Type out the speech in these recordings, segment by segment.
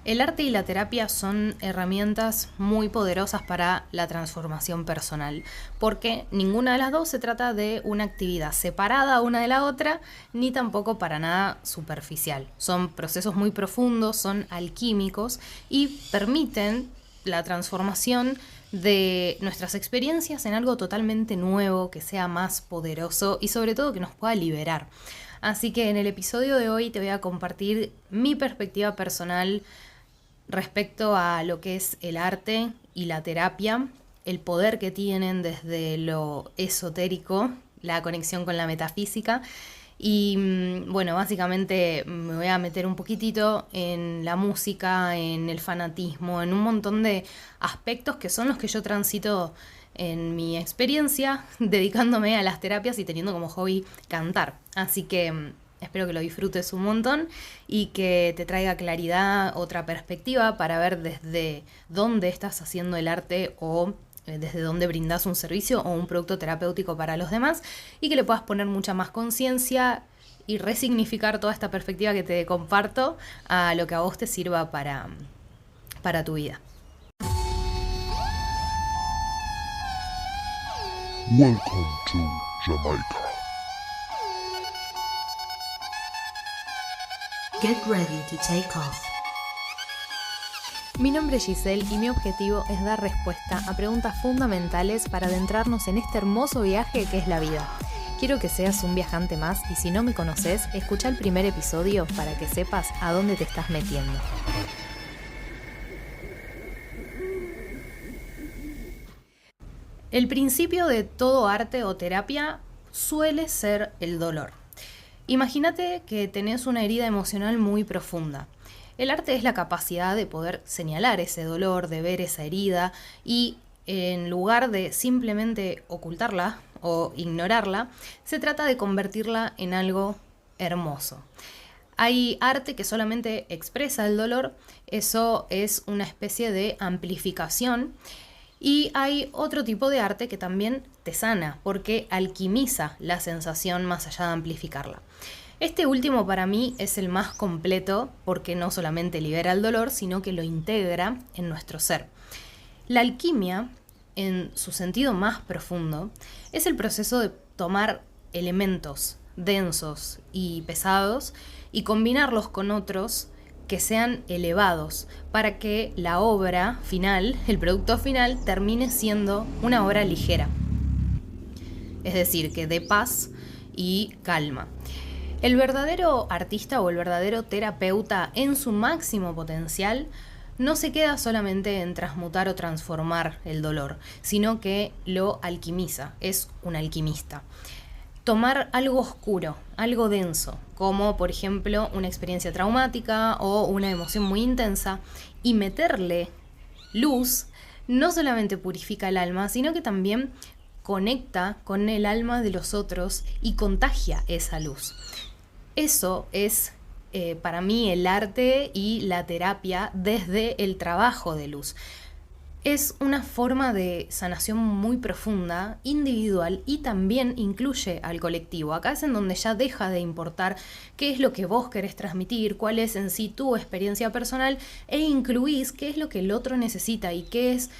El arte y la terapia son herramientas muy poderosas para la transformación personal, porque ninguna de las dos se trata de una actividad separada una de la otra, ni tampoco para nada superficial. Son procesos muy profundos, son alquímicos y permiten la transformación de nuestras experiencias en algo totalmente nuevo, que sea más poderoso y sobre todo que nos pueda liberar. Así que en el episodio de hoy te voy a compartir mi perspectiva personal respecto a lo que es el arte y la terapia, el poder que tienen desde lo esotérico, la conexión con la metafísica. Y bueno, básicamente me voy a meter un poquitito en la música, en el fanatismo, en un montón de aspectos que son los que yo transito en mi experiencia, dedicándome a las terapias y teniendo como hobby cantar. Así que espero que lo disfrutes un montón y que te traiga claridad, otra perspectiva para ver desde dónde estás haciendo el arte o desde dónde brindas un servicio o un producto terapéutico para los demás y que le puedas poner mucha más conciencia y resignificar toda esta perspectiva que te comparto a lo que a vos te sirva para tu vida. Welcome to Jamaica. Get ready to take off. Mi nombre es Giselle y mi objetivo es dar respuesta a preguntas fundamentales para adentrarnos en este hermoso viaje que es la vida. Quiero que seas un viajante más y si no me conoces, escucha el primer episodio para que sepas a dónde te estás metiendo. El principio de todo arte o terapia suele ser el dolor. Imagínate que tenés una herida emocional muy profunda. El arte es la capacidad de poder señalar ese dolor, de ver esa herida y en lugar de simplemente ocultarla o ignorarla, se trata de convertirla en algo hermoso. Hay arte que solamente expresa el dolor, eso es una especie de amplificación. Y hay otro tipo de arte que también te sana, porque alquimiza la sensación más allá de amplificarla. Este último para mí es el más completo porque no solamente libera el dolor, sino que lo integra en nuestro ser. La alquimia, en su sentido más profundo, es el proceso de tomar elementos densos y pesados y combinarlos con otros que sean elevados para que la obra final, el producto final, termine siendo una obra ligera. Es decir, que dé paz y calma. El verdadero artista o el verdadero terapeuta en su máximo potencial no se queda solamente en transmutar o transformar el dolor, sino que lo alquimiza, es un alquimista. Tomar algo oscuro, algo denso, como por ejemplo una experiencia traumática o una emoción muy intensa, y meterle luz, no solamente purifica el alma, sino que también conecta con el alma de los otros y contagia esa luz. Eso es para mí el arte y la terapia desde el trabajo de luz. Es una forma de sanación muy profunda, individual y también incluye al colectivo. Acá es en donde ya deja de importar qué es lo que vos querés transmitir, cuál es en sí tu experiencia personal e incluís qué es lo que el otro necesita y qué es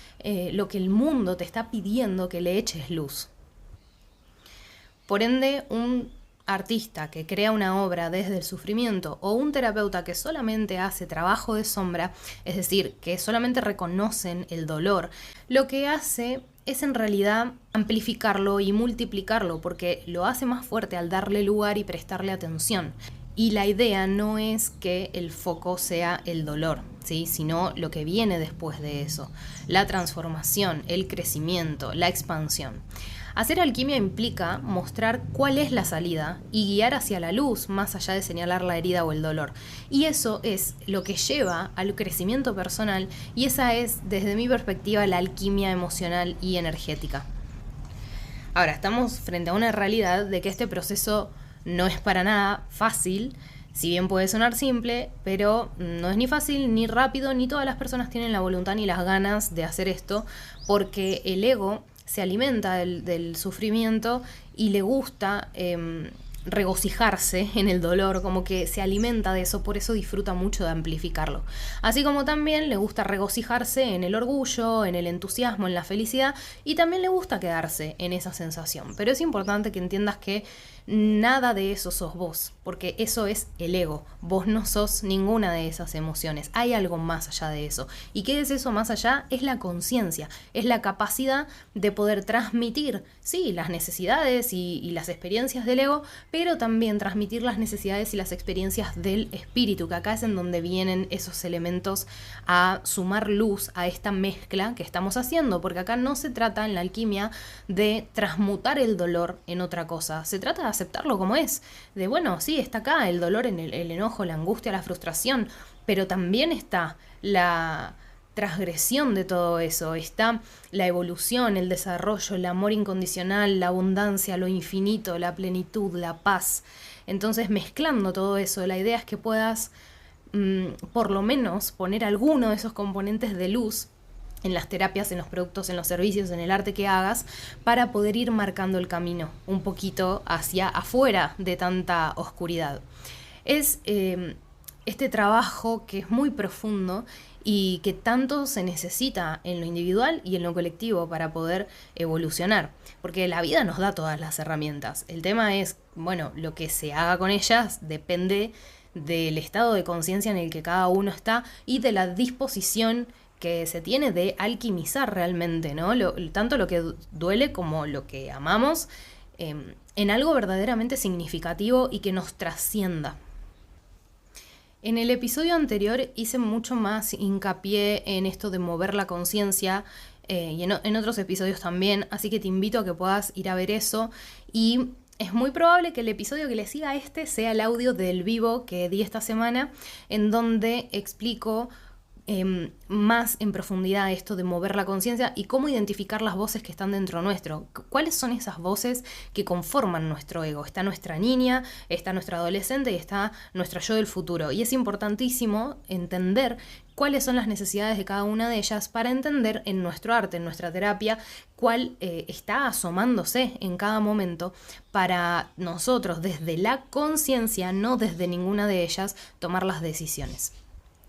lo que el mundo te está pidiendo que le eches luz. Por ende, un artista que crea una obra desde el sufrimiento o un terapeuta que solamente hace trabajo de sombra, es decir, que solamente reconocen el dolor, lo que hace es en realidad amplificarlo y multiplicarlo porque lo hace más fuerte al darle lugar y prestarle atención. Y la idea no es que el foco sea el dolor, ¿sí? Sino lo que viene después de eso, la transformación, el crecimiento, la expansión. Hacer alquimia implica mostrar cuál es la salida y guiar hacia la luz más allá de señalar la herida o el dolor. Y eso es lo que lleva al crecimiento personal y esa es, desde mi perspectiva, la alquimia emocional y energética. Ahora, estamos frente a una realidad de que este proceso no es para nada fácil, si bien puede sonar simple, pero no es ni fácil, ni rápido, ni todas las personas tienen la voluntad ni las ganas de hacer esto, porque el ego se alimenta del sufrimiento y le gusta regocijarse en el dolor, como que se alimenta de eso, por eso disfruta mucho de amplificarlo. Así como también le gusta regocijarse en el orgullo, en el entusiasmo, en la felicidad, y también le gusta quedarse en esa sensación. Pero es importante que entiendas que nada de eso sos vos, porque eso es el ego. Vos no sos ninguna de esas emociones. Hay algo más allá de eso. ¿Y qué es eso más allá? Es la conciencia, es la capacidad de poder transmitir, sí, las necesidades y las experiencias del ego, pero también transmitir las necesidades y las experiencias del espíritu, que acá es en donde vienen esos elementos a sumar luz a esta mezcla que estamos haciendo, porque acá no se trata en la alquimia de transmutar el dolor en otra cosa, se trata de aceptarlo como es, de bueno, sí, está acá el dolor, en el enojo, la angustia, la frustración, pero también está la transgresión de todo eso, está la evolución, el desarrollo, el amor incondicional, la abundancia, lo infinito, la plenitud, la paz. Entonces, mezclando todo eso, la idea es que puedas por lo menos poner alguno de esos componentes de luz en las terapias, en los productos, en los servicios, en el arte que hagas, para poder ir marcando el camino un poquito hacia afuera de tanta oscuridad. Es este trabajo que es muy profundo y que tanto se necesita en lo individual y en lo colectivo para poder evolucionar, porque la vida nos da todas las herramientas. El tema es, bueno, lo que se haga con ellas depende del estado de conciencia en el que cada uno está y de la disposición que se tiene de alquimizar realmente, ¿no? Tanto lo que duele como lo que amamos, en algo verdaderamente significativo y que nos trascienda. En el episodio anterior hice mucho más hincapié en esto de mover la conciencia y en otros episodios también, así que te invito a que puedas ir a ver eso, y es muy probable que el episodio que le siga a este sea el audio del vivo que di esta semana, en donde explico más en profundidad esto de mover la conciencia y cómo identificar las voces que están dentro nuestro. ¿Cuáles son esas voces que conforman nuestro ego? Está nuestra niña, está nuestra adolescente y está nuestra yo del futuro. Y es importantísimo entender cuáles son las necesidades de cada una de ellas para entender en nuestro arte, en nuestra terapia, cuál está asomándose en cada momento para nosotros desde la conciencia, no desde ninguna de ellas, tomar las decisiones.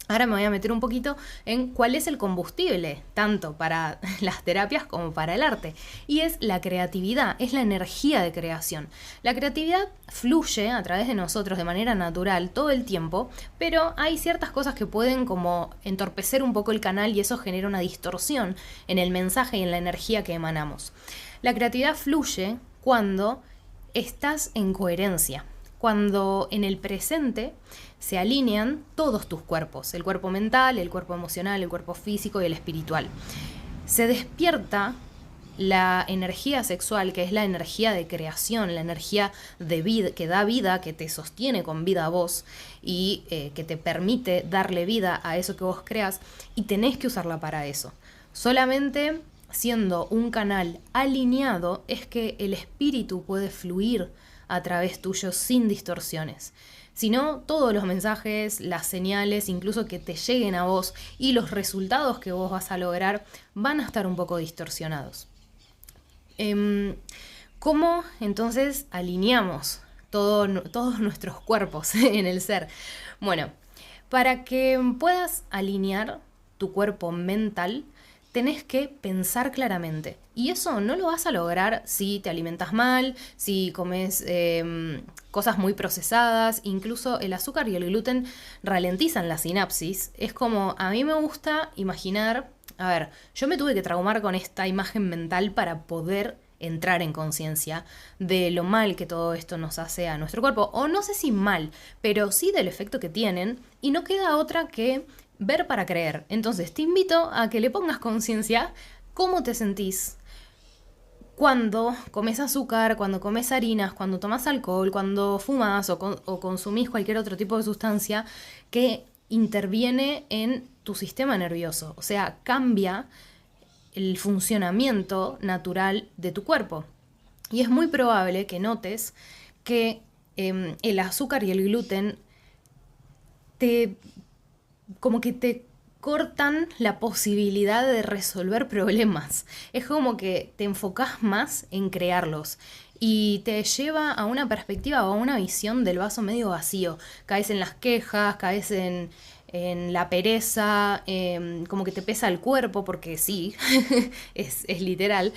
Ahora me voy a meter un poquito en cuál es el combustible, tanto para las terapias como para el arte. Y es la creatividad, es la energía de creación. La creatividad fluye a través de nosotros de manera natural todo el tiempo, pero hay ciertas cosas que pueden como entorpecer un poco el canal y eso genera una distorsión en el mensaje y en la energía que emanamos. La creatividad fluye cuando estás en coherencia, cuando en el presente se alinean todos tus cuerpos, el cuerpo mental, el cuerpo emocional, el cuerpo físico y el espiritual. Se despierta la energía sexual, que es la energía de creación, la energía de vida, que da vida, que te sostiene con vida a vos y que te permite darle vida a eso que vos creas, y tenés que usarla para eso. Solamente siendo un canal alineado es que el espíritu puede fluir a través tuyo sin distorsiones. Si no, todos los mensajes, las señales, incluso que te lleguen a vos y los resultados que vos vas a lograr van a estar un poco distorsionados. ¿Cómo entonces alineamos todos nuestros cuerpos en el ser? Bueno, para que puedas alinear tu cuerpo mental, tenés que pensar claramente. Y eso no lo vas a lograr si te alimentas mal, si comes cosas muy procesadas. Incluso el azúcar y el gluten ralentizan la sinapsis. Es como, a mí me gusta imaginar, a ver, yo me tuve que traumar con esta imagen mental para poder entrar en conciencia de lo mal que todo esto nos hace a nuestro cuerpo. O no sé si mal, pero sí del efecto que tienen. Y no queda otra que ver para creer. Entonces te invito a que le pongas conciencia cómo te sentís cuando comes azúcar, cuando comes harinas, cuando tomas alcohol, cuando fumas o consumís cualquier otro tipo de sustancia que interviene en tu sistema nervioso. O sea, cambia el funcionamiento natural de tu cuerpo. Y es muy probable que notes que el azúcar y el gluten como que te cortan la posibilidad de resolver problemas. Es como que te enfocas más en crearlos. y te lleva a una perspectiva o a una visión del vaso medio vacío. Caes en las quejas, caes en la pereza, como que te pesa el cuerpo, porque sí, es literal.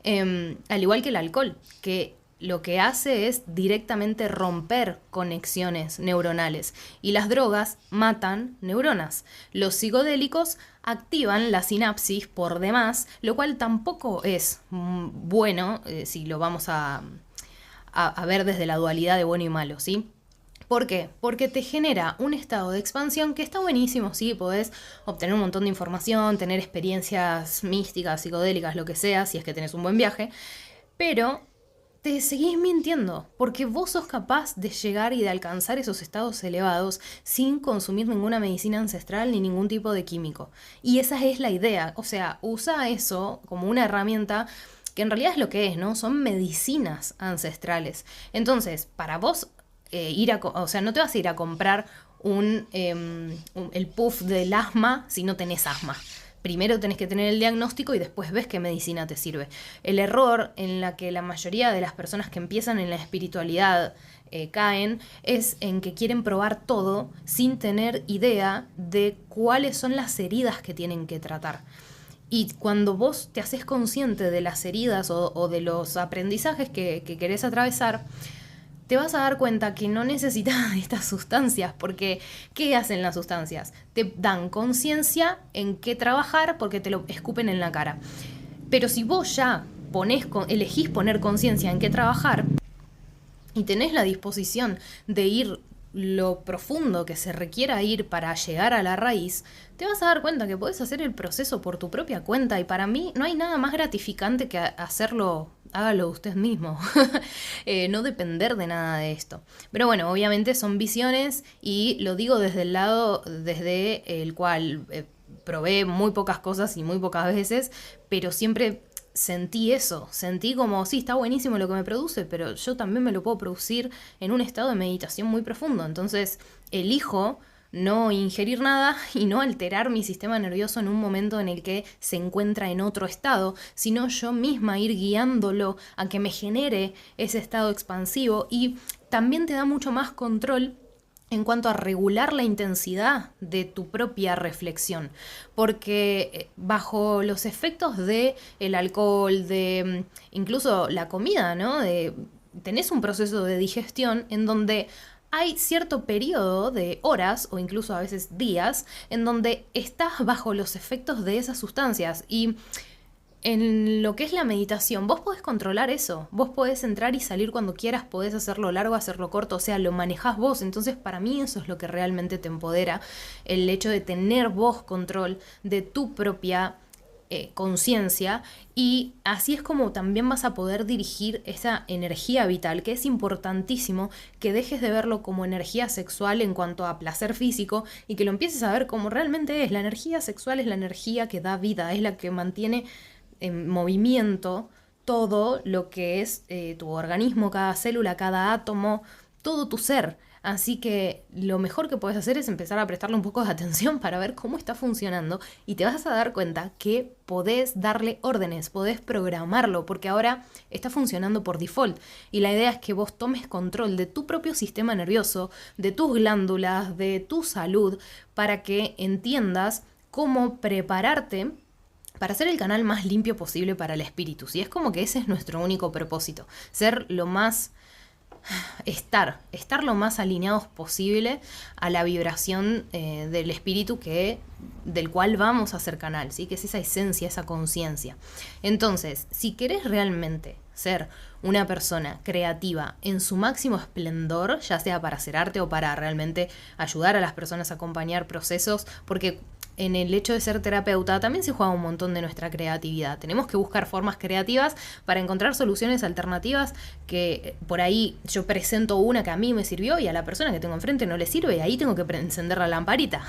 Al igual que el alcohol, que lo que hace es directamente romper conexiones neuronales y las drogas matan neuronas. Los psicodélicos activan la sinapsis por demás, lo cual tampoco es bueno si lo vamos a ver desde la dualidad de bueno y malo, ¿sí? ¿Por qué? Porque te genera un estado de expansión que está buenísimo, sí, podés obtener un montón de información, tener experiencias místicas, psicodélicas, lo que sea, si es que tenés un buen viaje, pero te seguís mintiendo, porque vos sos capaz de llegar y de alcanzar esos estados elevados sin consumir ninguna medicina ancestral ni ningún tipo de químico. Y esa es la idea, o sea, usa eso como una herramienta que en realidad es lo que es, ¿no? Son medicinas ancestrales. Entonces, para vos o sea, no te vas a ir a comprar el puff del asma si no tenés asma. Primero tenés que tener el diagnóstico y después ves qué medicina te sirve. El error en la que la mayoría de las personas que empiezan en la espiritualidad caen es en que quieren probar todo sin tener idea de cuáles son las heridas que tienen que tratar. Y cuando vos te haces consciente de las heridas o de los aprendizajes que querés atravesar, te vas a dar cuenta que no necesitas de estas sustancias, porque ¿qué hacen las sustancias? Te dan conciencia en qué trabajar porque te lo escupen en la cara. Pero si vos ya elegís poner conciencia en qué trabajar y tenés la disposición de ir lo profundo que se requiera ir para llegar a la raíz, te vas a dar cuenta que podés hacer el proceso por tu propia cuenta, y para mí no hay nada más gratificante que hágalo usted mismo. No depender de nada de esto. Pero bueno, obviamente son visiones y lo digo desde el lado desde el cual probé muy pocas cosas y muy pocas veces, pero siempre sentí eso, sentí como, sí, está buenísimo lo que me produce, pero yo también me lo puedo producir en un estado de meditación muy profundo. Entonces elijo no ingerir nada y no alterar mi sistema nervioso en un momento en el que se encuentra en otro estado, sino yo misma ir guiándolo a que me genere ese estado expansivo, y también te da mucho más control en cuanto a regular la intensidad de tu propia reflexión, porque bajo los efectos de el alcohol, de incluso la comida, ¿no? Tenés un proceso de digestión en donde hay cierto periodo de horas o incluso a veces días en donde estás bajo los efectos de esas sustancias, y en lo que es la meditación, vos podés controlar eso, vos podés entrar y salir cuando quieras, podés hacerlo largo, hacerlo corto, o sea, lo manejás vos. Entonces para mí eso es lo que realmente te empodera, el hecho de tener vos control de tu propia conciencia, y así es como también vas a poder dirigir esa energía vital, que es importantísimo que dejes de verlo como energía sexual en cuanto a placer físico y que lo empieces a ver como realmente es. La energía sexual es la energía que da vida, es la que mantiene en movimiento todo lo que es tu organismo, cada célula, cada átomo, todo tu ser. Así que lo mejor que puedes hacer es empezar a prestarle un poco de atención para ver cómo está funcionando, y te vas a dar cuenta que podés darle órdenes, podés programarlo, porque ahora está funcionando por default. Y la idea es que vos tomes control de tu propio sistema nervioso, de tus glándulas, de tu salud, para que entiendas cómo prepararte para ser el canal más limpio posible para el espíritu. Y es como que ese es nuestro único propósito, estar lo más alineados posible a la vibración del espíritu del cual vamos a ser canal, ¿sí? Que es esa esencia, esa conciencia. Entonces, si querés realmente ser una persona creativa en su máximo esplendor, ya sea para hacer arte o para realmente ayudar a las personas a acompañar procesos, porque en el hecho de ser terapeuta también se juega un montón de nuestra creatividad. Tenemos que buscar formas creativas para encontrar soluciones alternativas, que por ahí yo presento una que a mí me sirvió y a la persona que tengo enfrente no le sirve, y ahí tengo que encender la lamparita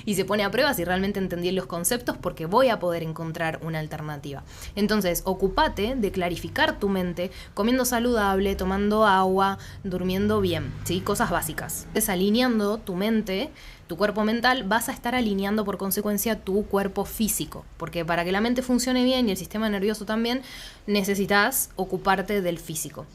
y se pone a prueba si realmente entendí los conceptos, porque voy a poder encontrar una alternativa. Entonces, ocúpate de clarificar tu mente comiendo saludable, tomando agua, durmiendo bien, ¿sí? Cosas básicas. Desalineando tu mente tu cuerpo mental, vas a estar alineando por consecuencia tu cuerpo físico, porque para que la mente funcione bien y el sistema nervioso también, necesitas ocuparte del físico.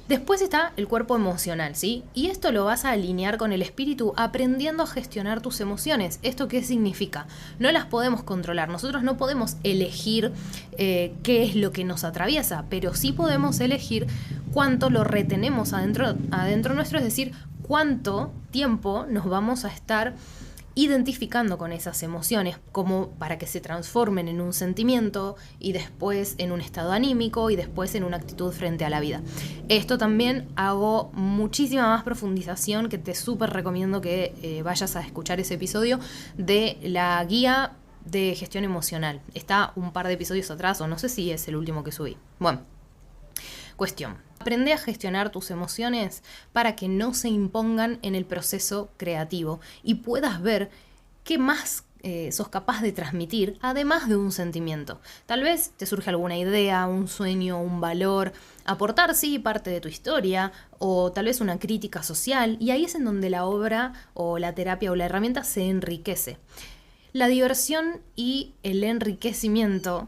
Después está el cuerpo emocional, ¿sí? Y esto lo vas a alinear con el espíritu aprendiendo a gestionar tus emociones. ¿Esto qué significa? No las podemos controlar. Nosotros no podemos elegir qué es lo que nos atraviesa, pero sí podemos elegir cuánto lo retenemos adentro nuestro, es decir, cuánto tiempo nos vamos a estar identificando con esas emociones, como para que se transformen en un sentimiento y después en un estado anímico y después en una actitud frente a la vida. Esto también hago muchísima más profundización, que te súper recomiendo que vayas a escuchar ese episodio de la guía de gestión emocional. Está un par de episodios atrás, o no sé si es el último que subí. Bueno, cuestión. Aprende a gestionar tus emociones para que no se impongan en el proceso creativo y puedas ver qué más sos capaz de transmitir, además de un sentimiento. Tal vez te surge alguna idea, un sueño, un valor, aportar, sí, parte de tu historia, o tal vez una crítica social, y ahí es en donde la obra o la terapia o la herramienta se enriquece. La diversión y el enriquecimiento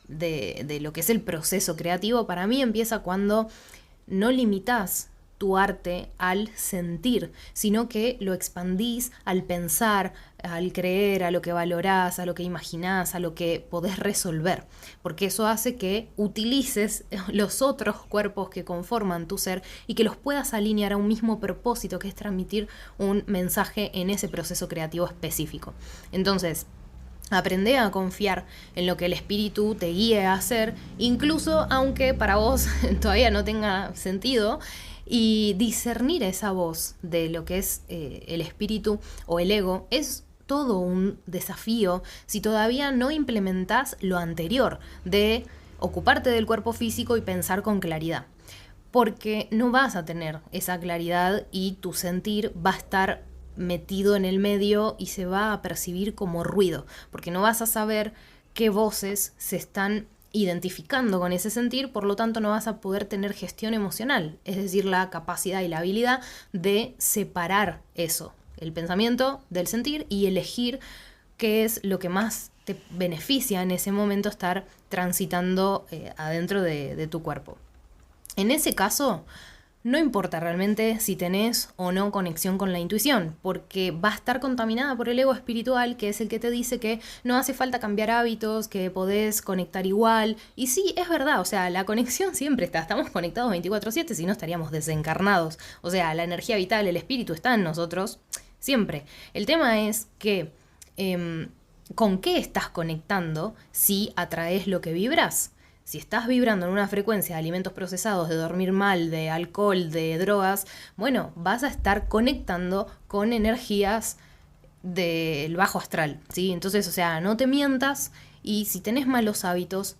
de lo que es el proceso creativo para mí empieza cuando no limitás tu arte al sentir, sino que lo expandís al pensar, al creer, a lo que valorás, a lo que imaginás, a lo que podés resolver, porque eso hace que utilices los otros cuerpos que conforman tu ser y que los puedas alinear a un mismo propósito, que es transmitir un mensaje en ese proceso creativo específico. Entonces, aprende a confiar en lo que el espíritu te guíe a hacer, incluso aunque para vos todavía no tenga sentido, y discernir esa voz de lo que es el espíritu o el ego es todo un desafío si todavía no implementás lo anterior de ocuparte del cuerpo físico y pensar con claridad. Porque no vas a tener esa claridad y tu sentir va a estar metido en el medio y se va a percibir como ruido, porque no vas a saber qué voces se están identificando con ese sentir, por lo tanto no vas a poder tener gestión emocional, es decir, la capacidad y la habilidad de separar eso, el pensamiento del sentir, y elegir qué es lo que más te beneficia en ese momento estar transitando adentro de tu cuerpo. En ese caso, no importa realmente si tenés o no conexión con la intuición, porque va a estar contaminada por el ego espiritual, que es el que te dice que no hace falta cambiar hábitos, que podés conectar igual. Y sí, es verdad, o sea, la conexión siempre está, estamos conectados 24/7, si no estaríamos desencarnados. O sea, la energía vital, el espíritu está en nosotros siempre. El tema es que ¿con qué estás conectando si atraes lo que vibras? Si estás vibrando en una frecuencia de alimentos procesados, de dormir mal, de alcohol, de drogas, bueno, vas a estar conectando con energías del bajo astral, ¿sí? Entonces, o sea, no te mientas, y si tenés malos hábitos,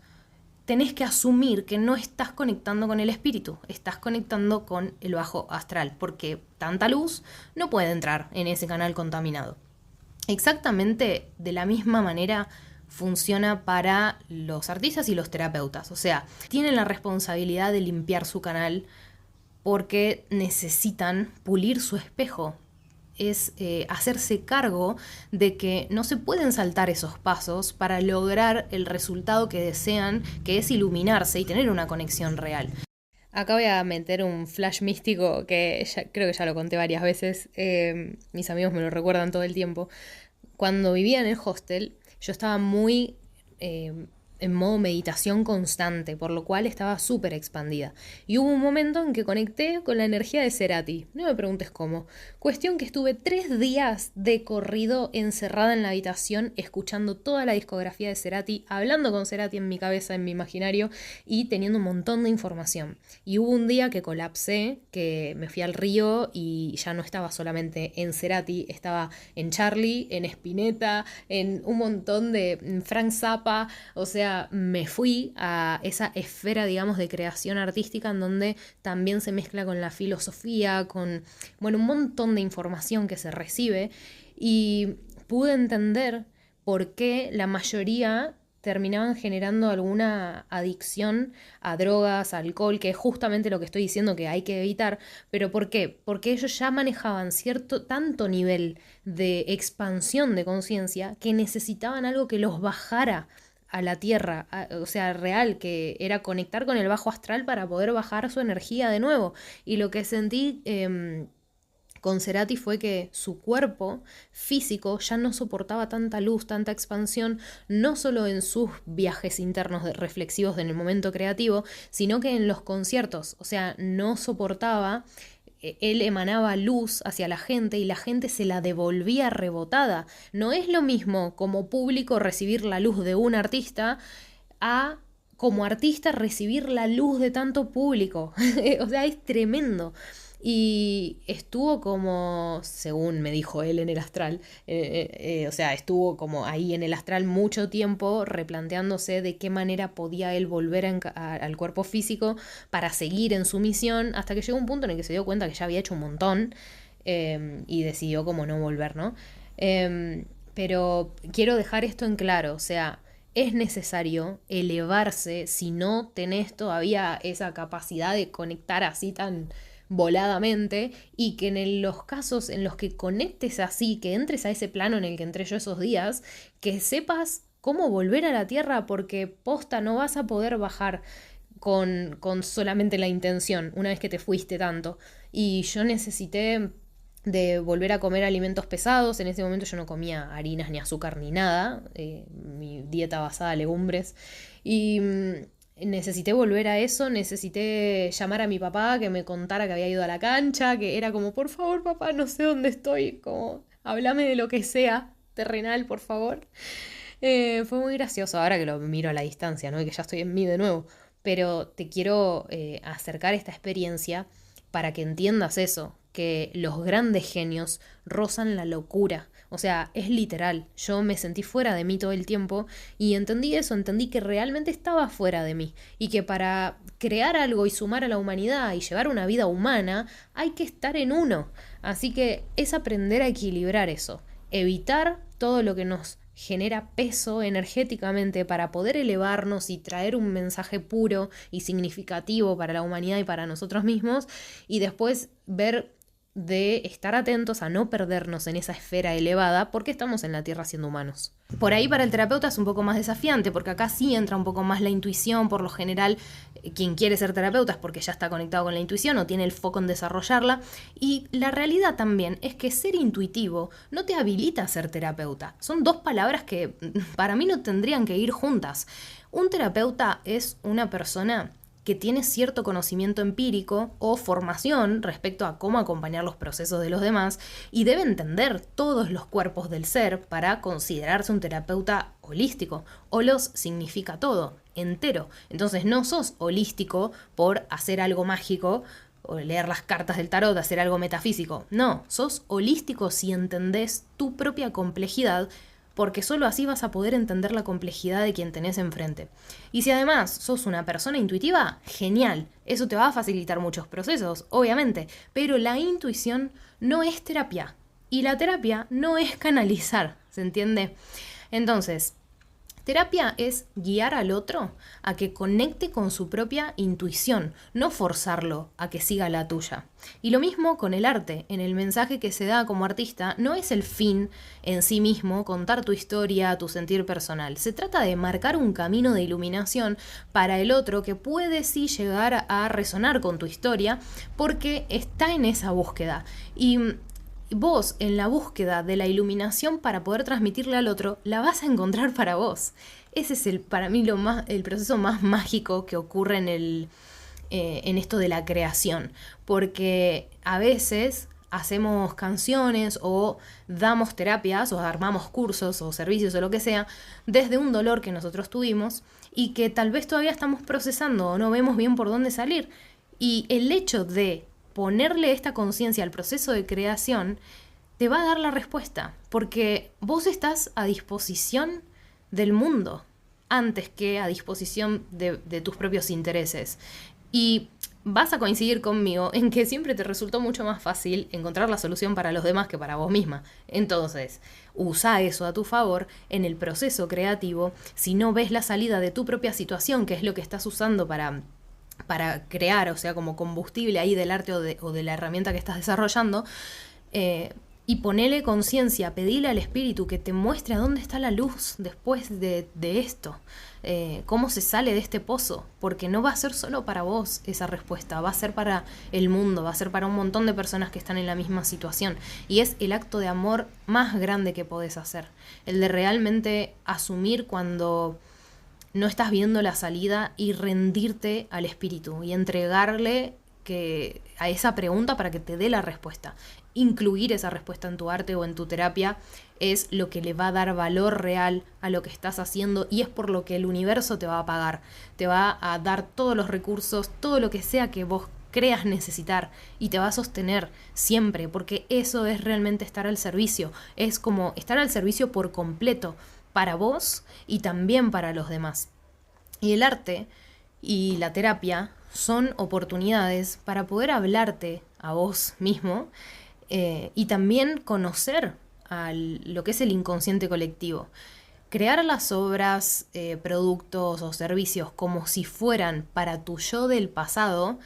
tenés que asumir que no estás conectando con el espíritu, estás conectando con el bajo astral, porque tanta luz no puede entrar en ese canal contaminado. Exactamente de la misma manera funciona para los artistas y los terapeutas. O sea, tienen la responsabilidad de limpiar su canal porque necesitan pulir su espejo. Es hacerse cargo de que no se pueden saltar esos pasos para lograr el resultado que desean, que es iluminarse y tener una conexión real. Acá voy a meter un flash místico que creo que ya lo conté varias veces. Mis amigos me lo recuerdan todo el tiempo. Cuando vivía en el hostel, yo estaba muy en modo meditación constante, por lo cual estaba súper expandida. Y hubo un momento en que conecté con la energía de Cerati. No me preguntes cómo. Cuestión que estuve 3 días de corrido encerrada en la habitación, escuchando toda la discografía de Cerati, hablando con Cerati en mi cabeza, en mi imaginario, y teniendo un montón de información. Y hubo un día que colapsé, que me fui al río y ya no estaba solamente en Cerati, estaba en Charlie, en Spinetta, en un montón de Frank Zappa, o sea, me fui a esa esfera, digamos, de creación artística en donde también se mezcla con la filosofía, con, bueno, un montón de información que se recibe, y pude entender por qué la mayoría terminaban generando alguna adicción a drogas, a alcohol, que es justamente lo que estoy diciendo que hay que evitar. ¿Pero por qué? Porque ellos ya manejaban tanto nivel de expansión de conciencia que necesitaban algo que los bajara a la tierra, o sea, real, que era conectar con el bajo astral para poder bajar su energía de nuevo. Y lo que sentí con Cerati fue que su cuerpo físico ya no soportaba tanta luz, tanta expansión, no solo en sus viajes internos reflexivos en el momento creativo, sino que en los conciertos, o sea, no soportaba. Él emanaba luz hacia la gente y la gente se la devolvía rebotada. No es lo mismo como público recibir la luz de un artista a como artista recibir la luz de tanto público. O sea, es tremendo. Y estuvo como, según me dijo él en el astral, o sea, estuvo como ahí en el astral mucho tiempo replanteándose de qué manera podía él volver al cuerpo físico para seguir en su misión, hasta que llegó un punto en el que se dio cuenta que ya había hecho un montón y decidió como no volver, ¿no? Pero quiero dejar esto en claro, o sea, es necesario elevarse si no tenés todavía esa capacidad de conectar así tan voladamente, y que en los casos en los que conectes así, que entres a ese plano en el que entré yo esos días, que sepas cómo volver a la tierra, porque posta no vas a poder bajar con solamente la intención una vez que te fuiste tanto. Y yo necesité de volver a comer alimentos pesados. En ese momento yo no comía harinas ni azúcar ni nada, mi dieta basada en legumbres, y necesité volver a eso, necesité llamar a mi papá que me contara que había ido a la cancha, que era como, por favor papá, no sé dónde estoy, como, háblame de lo que sea terrenal, por favor. Fue muy gracioso ahora que lo miro a la distancia, ¿no? Y que ya estoy en mí de nuevo, pero te quiero acercar esta experiencia para que entiendas eso, que los grandes genios rozan la locura. O sea, es literal. Yo me sentí fuera de mí todo el tiempo y entendí eso, entendí que realmente estaba fuera de mí y que para crear algo y sumar a la humanidad y llevar una vida humana hay que estar en uno. Así que es aprender a equilibrar eso, evitar todo lo que nos genera peso energéticamente para poder elevarnos y traer un mensaje puro y significativo para la humanidad y para nosotros mismos, y después ver de estar atentos a no perdernos en esa esfera elevada porque estamos en la Tierra siendo humanos. Por ahí para el terapeuta es un poco más desafiante porque acá sí entra un poco más la intuición. Por lo general, quien quiere ser terapeuta es porque ya está conectado con la intuición o tiene el foco en desarrollarla. Y la realidad también es que ser intuitivo no te habilita a ser terapeuta. Son dos palabras que para mí no tendrían que ir juntas. Un terapeuta es una persona que tiene cierto conocimiento empírico o formación respecto a cómo acompañar los procesos de los demás y debe entender todos los cuerpos del ser para considerarse un terapeuta holístico. Holos significa todo, entero. Entonces no sos holístico por hacer algo mágico o leer las cartas del tarot, hacer algo metafísico. No, sos holístico si entendés tu propia complejidad, porque solo así vas a poder entender la complejidad de quien tenés enfrente. Y si además sos una persona intuitiva, genial, eso te va a facilitar muchos procesos, obviamente, pero la intuición no es terapia, y la terapia no es canalizar, ¿se entiende? Entonces, terapia es guiar al otro a que conecte con su propia intuición, no forzarlo a que siga la tuya. Y lo mismo con el arte. En el mensaje que se da como artista no es el fin en sí mismo contar tu historia, tu sentir personal. Se trata de marcar un camino de iluminación para el otro que puede sí llegar a resonar con tu historia porque está en esa búsqueda. Y vos, en la búsqueda de la iluminación para poder transmitirle al otro, la vas a encontrar para vos. Ese es para mí el proceso más mágico que ocurre en esto de la creación. Porque a veces hacemos canciones o damos terapias o armamos cursos o servicios o lo que sea desde un dolor que nosotros tuvimos y que tal vez todavía estamos procesando o no vemos bien por dónde salir. Y el hecho de ponerle esta conciencia al proceso de creación te va a dar la respuesta, porque vos estás a disposición del mundo antes que a disposición de tus propios intereses. Y vas a coincidir conmigo en que siempre te resultó mucho más fácil encontrar la solución para los demás que para vos misma. Entonces, usa eso a tu favor en el proceso creativo. Si no ves la salida de tu propia situación, que es lo que estás usando para crear, o sea, como combustible ahí del arte o de la herramienta que estás desarrollando, y ponele conciencia, pedile al espíritu que te muestre a dónde está la luz después de esto, cómo se sale de este pozo, porque no va a ser solo para vos esa respuesta, va a ser para el mundo, va a ser para un montón de personas que están en la misma situación, y es el acto de amor más grande que podés hacer, el de realmente asumir cuando no estás viendo la salida y rendirte al espíritu y entregarle a esa pregunta para que te dé la respuesta. Incluir esa respuesta en tu arte o en tu terapia es lo que le va a dar valor real a lo que estás haciendo y es por lo que el universo te va a pagar. Te va a dar todos los recursos, todo lo que sea que vos creas necesitar y te va a sostener siempre, porque eso es realmente estar al servicio. Es como estar al servicio por completo para vos y también para los demás. Y el arte y la terapia son oportunidades para poder hablarte a vos mismo y también conocer lo que es el inconsciente colectivo. Crear las obras, productos o servicios como si fueran para tu yo del pasado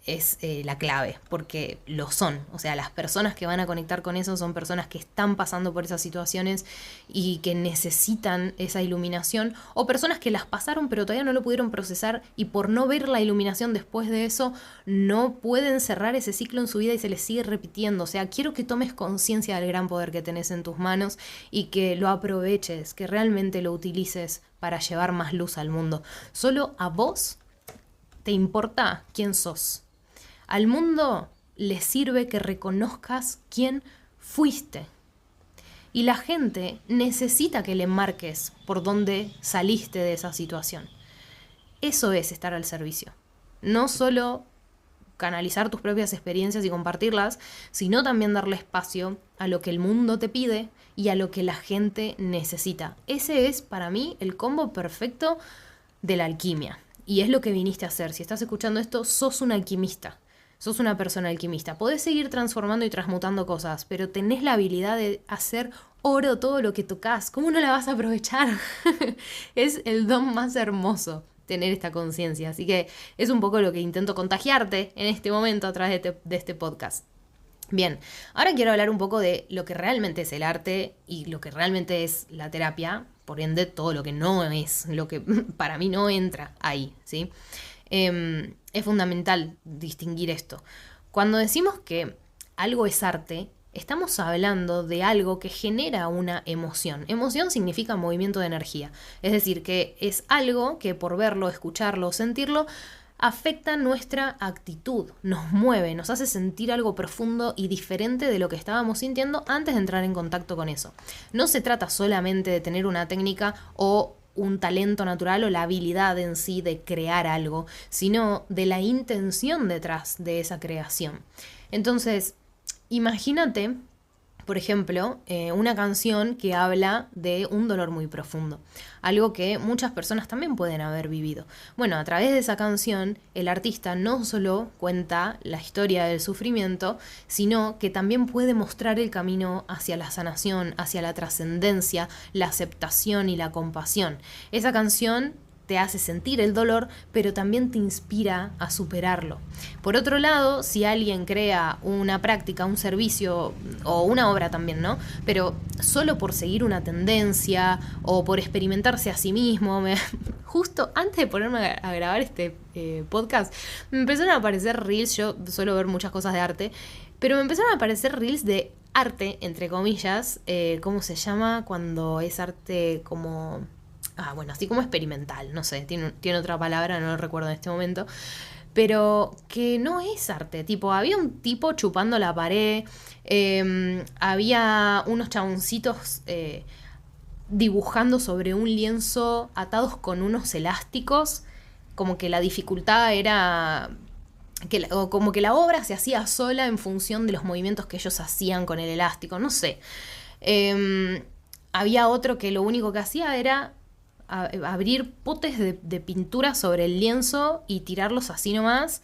es la clave, porque lo son. O sea, las personas que van a conectar con eso son personas que están pasando por esas situaciones y que necesitan esa iluminación, o personas que las pasaron pero todavía no lo pudieron procesar y por no ver la iluminación después de eso no pueden cerrar ese ciclo en su vida y se les sigue repitiendo. O sea, quiero que tomes conciencia del gran poder que tenés en tus manos y que lo aproveches, que realmente lo utilices para llevar más luz al mundo. Solo a vos te importa quién sos. Al mundo le sirve que reconozcas quién fuiste. Y la gente necesita que le marques por dónde saliste de esa situación. Eso es estar al servicio. No solo canalizar tus propias experiencias y compartirlas, sino también darle espacio a lo que el mundo te pide y a lo que la gente necesita. Ese es para mí el combo perfecto de la alquimia. Y es lo que viniste a hacer. Si estás escuchando esto, sos un alquimista. Sos una persona alquimista. Podés seguir transformando y transmutando cosas, pero tenés la habilidad de hacer oro todo lo que tocas. ¿Cómo no la vas a aprovechar? Es el don más hermoso tener esta conciencia. Así que es un poco lo que intento contagiarte en este momento a través de este podcast. Bien, ahora quiero hablar un poco de lo que realmente es el arte y lo que realmente es la terapia, por ende todo lo que no es, lo que para mí no entra ahí, ¿sí? Es fundamental distinguir esto. Cuando decimos que algo es arte, estamos hablando de algo que genera una emoción. Emoción significa movimiento de energía, es decir, que es algo que por verlo, escucharlo o sentirlo afecta nuestra actitud, nos mueve, nos hace sentir algo profundo y diferente de lo que estábamos sintiendo antes de entrar en contacto con eso. No se trata solamente de tener una técnica o un talento natural o la habilidad en sí de crear algo, sino de la intención detrás de esa creación. Entonces, imagínate, por ejemplo, una canción que habla de un dolor muy profundo, algo que muchas personas también pueden haber vivido. Bueno, a través de esa canción, el artista no solo cuenta la historia del sufrimiento, sino que también puede mostrar el camino hacia la sanación, hacia la trascendencia, la aceptación y la compasión. Esa canción te hace sentir el dolor, pero también te inspira a superarlo. Por otro lado, si alguien crea una práctica, un servicio o una obra también, ¿no? Pero solo por seguir una tendencia o por experimentarse a sí mismo, justo antes de ponerme a grabar este podcast, me empezaron a aparecer reels. Yo suelo ver muchas cosas de arte, pero me empezaron a aparecer reels de arte, entre comillas, ¿cómo se llama? Cuando es arte como... bueno, así como experimental, no sé, tiene otra palabra, no lo recuerdo en este momento, pero que no es arte. Tipo, había un tipo chupando la pared, había unos chaboncitos dibujando sobre un lienzo atados con unos elásticos, como que la dificultad era... como que la obra se hacía sola en función de los movimientos que ellos hacían con el elástico, no sé. Había otro que lo único que hacía era abrir potes de pintura sobre el lienzo y tirarlos así nomás,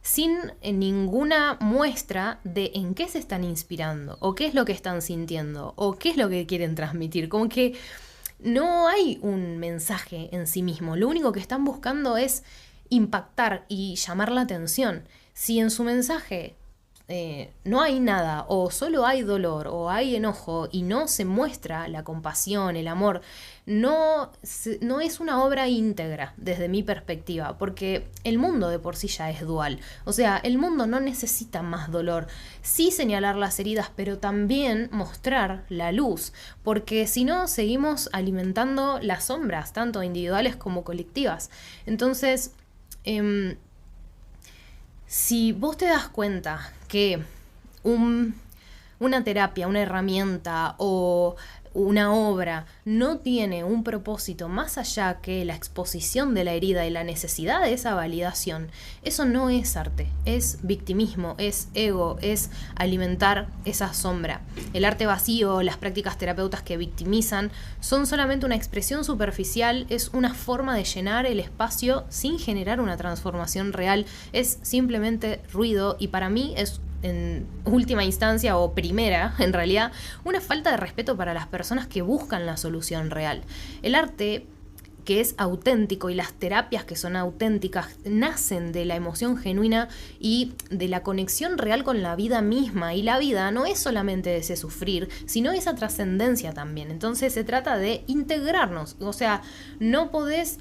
sin ninguna muestra de en qué se están inspirando, o qué es lo que están sintiendo, o qué es lo que quieren transmitir. Como que no hay un mensaje en sí mismo, lo único que están buscando es impactar y llamar la atención. Si en su mensaje no hay nada, o solo hay dolor, o hay enojo, y no se muestra la compasión, el amor, no es una obra íntegra desde mi perspectiva, porque el mundo de por sí ya es dual. O sea, el mundo no necesita más dolor, sí señalar las heridas, pero también mostrar la luz, porque si no seguimos alimentando las sombras, tanto individuales como colectivas. Entonces, si vos te das cuenta que una terapia, una herramienta o una obra no tiene un propósito más allá que la exposición de la herida y la necesidad de esa validación, eso no es arte, es victimismo, es ego, es alimentar esa sombra. El arte vacío, las prácticas terapeutas que victimizan, son solamente una expresión superficial, es una forma de llenar el espacio sin generar una transformación real, es simplemente ruido, y para mí es, en última instancia o primera, en realidad, una falta de respeto para las personas que buscan la solución real. El arte que es auténtico y las terapias que son auténticas nacen de la emoción genuina y de la conexión real con la vida misma, y la vida no es solamente ese sufrir, sino esa trascendencia también. Entonces se trata de integrarnos, o sea, no puedes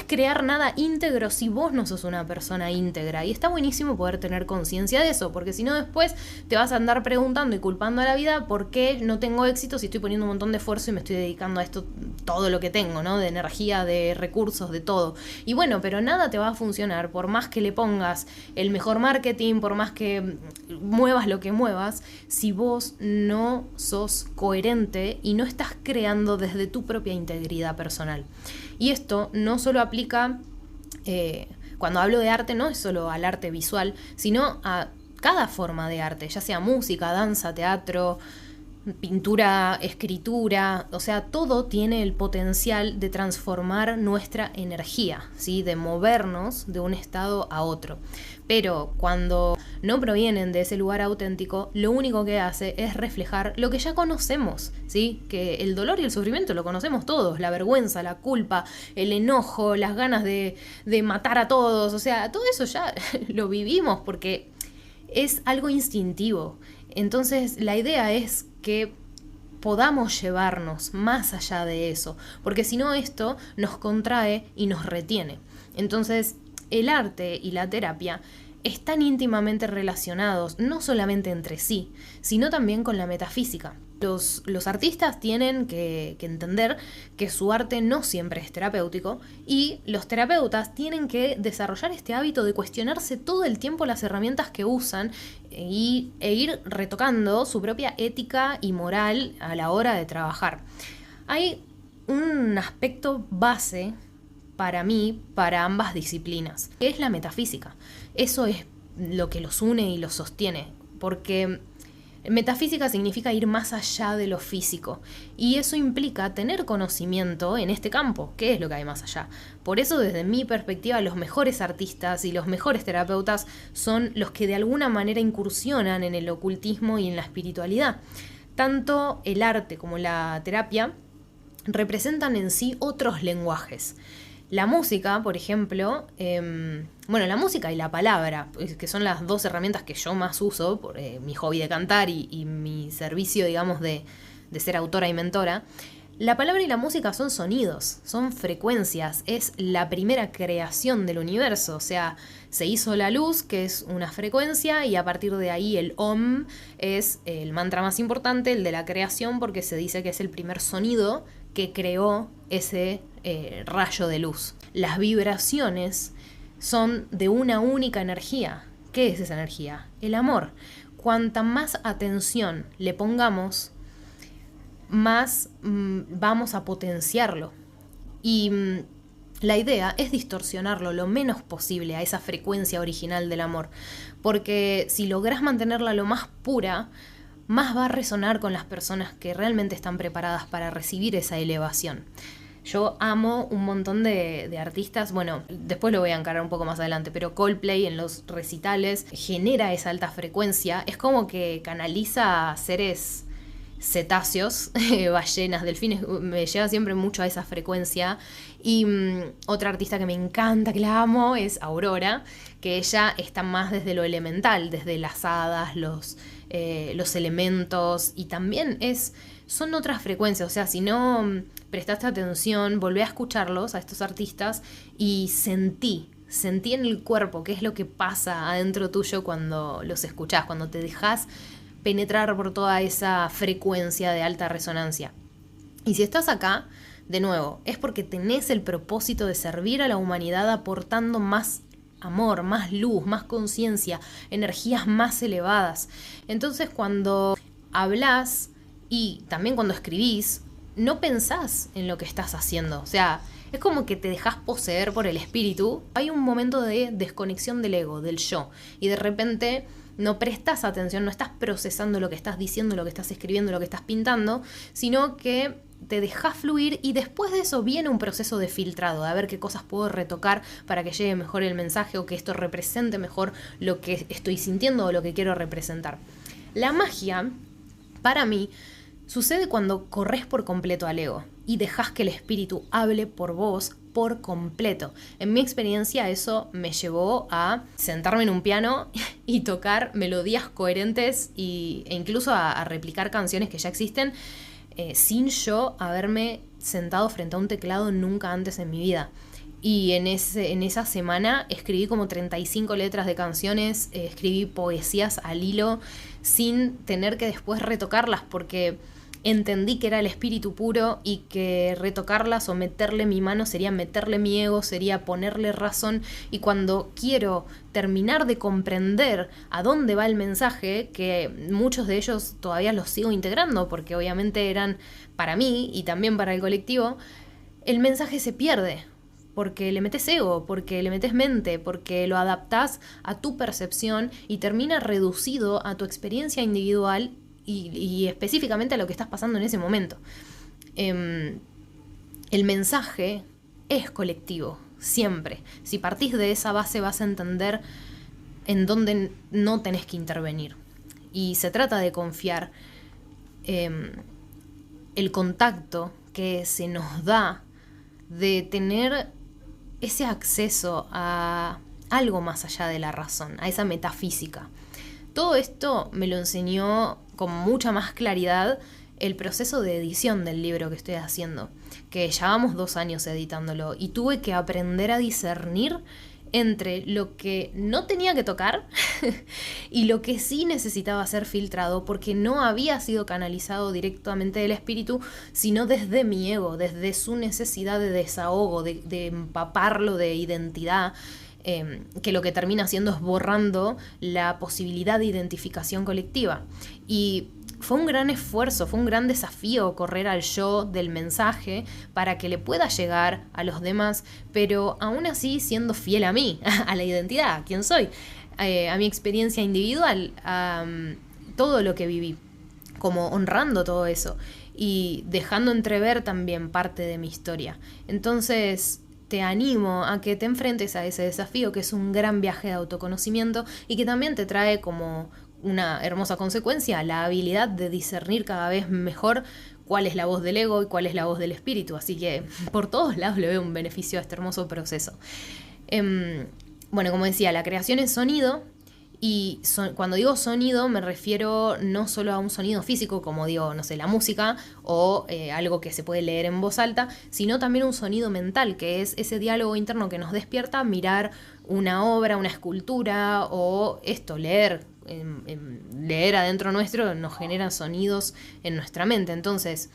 crear nada íntegro si vos no sos una persona íntegra, y está buenísimo poder tener conciencia de eso, porque si no después te vas a andar preguntando y culpando a la vida por qué no tengo éxito si estoy poniendo un montón de esfuerzo y me estoy dedicando a esto todo lo que tengo, ¿no? De energía, de recursos, de todo. Y bueno, pero nada te va a funcionar por más que le pongas el mejor marketing, por más que muevas lo que muevas, si vos no sos coherente y no estás creando desde tu propia integridad personal. Y esto no solo aplica, cuando hablo de arte, no es solo al arte visual, sino a cada forma de arte, ya sea música, danza, teatro, pintura, escritura, o sea, todo tiene el potencial de transformar nuestra energía, ¿sí? De movernos de un estado a otro. Pero cuando no provienen de ese lugar auténtico, lo único que hace es reflejar lo que ya conocemos, ¿sí? Que el dolor y el sufrimiento lo conocemos todos, la vergüenza, la culpa, el enojo, las ganas de matar a todos, o sea, todo eso ya lo vivimos porque es algo instintivo. Entonces la idea es que podamos llevarnos más allá de eso, porque si no esto nos contrae y nos retiene. Entonces el arte y la terapia están íntimamente relacionados, no solamente entre sí, sino también con la metafísica. Los artistas tienen que entender que su arte no siempre es terapéutico, y los terapeutas tienen que desarrollar este hábito de cuestionarse todo el tiempo las herramientas que usan e ir retocando su propia ética y moral a la hora de trabajar. Hay un aspecto base para mí, para ambas disciplinas, que es la metafísica. Eso es lo que los une y los sostiene, porque metafísica significa ir más allá de lo físico, y eso implica tener conocimiento en este campo, qué es lo que hay más allá. Por eso, desde mi perspectiva, los mejores artistas y los mejores terapeutas son los que de alguna manera incursionan en el ocultismo y en la espiritualidad. Tanto el arte como la terapia representan en sí otros lenguajes. La música, por ejemplo, la música y la palabra, que son las dos herramientas que yo más uso por mi hobby de cantar y mi servicio, digamos, de ser autora y mentora. La palabra y la música son sonidos, son frecuencias, es la primera creación del universo. O sea, se hizo la luz, que es una frecuencia, y a partir de ahí el Om es el mantra más importante, el de la creación, porque se dice que es el primer sonido que creó ese rayo de luz. Las vibraciones son de una única energía. ¿Qué es esa energía? El amor. Cuanta más atención le pongamos, más vamos a potenciarlo. Y la idea es distorsionarlo lo menos posible a esa frecuencia original del amor, porque si lográs mantenerla lo más pura, más va a resonar con las personas que realmente están preparadas para recibir esa elevación. Yo amo un montón de artistas, bueno, después lo voy a encarar un poco más adelante, pero Coldplay en los recitales genera esa alta frecuencia, es como que canaliza a seres cetáceos, ballenas, delfines, me lleva siempre mucho a esa frecuencia. Y otra artista que me encanta, que la amo, es Aurora, que ella está más desde lo elemental, desde las hadas, los elementos, y también son otras frecuencias. O sea, si no prestaste atención, volvé a escucharlos, a estos artistas, y sentí en el cuerpo qué es lo que pasa adentro tuyo cuando los escuchás, cuando te dejás penetrar por toda esa frecuencia de alta resonancia. Y si estás acá, de nuevo, es porque tenés el propósito de servir a la humanidad aportando más amor, más luz, más conciencia, energías más elevadas. Entonces, cuando hablas y también cuando escribís, no pensás en lo que estás haciendo. O sea, es como que te dejás poseer por el espíritu. Hay un momento de desconexión del ego, del yo, y de repente no prestas atención, no estás procesando lo que estás diciendo, lo que estás escribiendo, lo que estás pintando, sino que te dejas fluir, y después de eso viene un proceso de filtrado, de ver qué cosas puedo retocar para que llegue mejor el mensaje, o que esto represente mejor lo que estoy sintiendo o lo que quiero representar. La magia, para mí, sucede cuando corres por completo al ego y dejas que el espíritu hable por vos por completo. En mi experiencia eso me llevó a sentarme en un piano y tocar melodías coherentes e incluso a replicar canciones que ya existen, sin yo haberme sentado frente a un teclado nunca antes en mi vida. Y en esa semana escribí como 35 letras de canciones, escribí poesías al hilo sin tener que después retocarlas, porque entendí que era el espíritu puro y que retocarlas o meterle mi mano sería meterle mi ego, sería ponerle razón. Y cuando quiero terminar de comprender a dónde va el mensaje, que muchos de ellos todavía los sigo integrando porque obviamente eran para mí y también para el colectivo, el mensaje se pierde. Porque le metes ego, porque le metes mente, porque lo adaptás a tu percepción y termina reducido a tu experiencia individual y específicamente a lo que estás pasando en ese momento. El mensaje es colectivo, siempre. Si partís de esa base vas a entender en dónde no tenés que intervenir. Y se trata de confiar. El contacto que se nos da de tener ese acceso a algo más allá de la razón, a esa metafísica. Todo esto me lo enseñó con mucha más claridad el proceso de edición del libro que estoy haciendo, que llevamos 2 años editándolo, y tuve que aprender a discernir entre lo que no tenía que tocar y lo que sí necesitaba ser filtrado, porque no había sido canalizado directamente del espíritu, sino desde mi ego, desde su necesidad de desahogo, de empaparlo de identidad, que lo que termina haciendo es borrando la posibilidad de identificación colectiva. Y fue un gran esfuerzo, fue un gran desafío correr al yo del mensaje para que le pueda llegar a los demás, pero aún así siendo fiel a mí, a la identidad, a quién soy, a mi experiencia individual, a todo lo que viví, como honrando todo eso y dejando entrever también parte de mi historia. Entonces te animo a que te enfrentes a ese desafío, que es un gran viaje de autoconocimiento y que también te trae como una hermosa consecuencia la habilidad de discernir cada vez mejor cuál es la voz del ego y cuál es la voz del espíritu. Así que por todos lados le veo un beneficio a este hermoso proceso. Bueno, como decía, la creación es sonido. Y cuando digo sonido me refiero no solo a un sonido físico, como digo, no sé, la música o algo que se puede leer en voz alta, sino también un sonido mental, que es ese diálogo interno que nos despierta mirar una obra, una escultura o esto, leer. Leer adentro nuestro nos genera sonidos en nuestra mente. Entonces,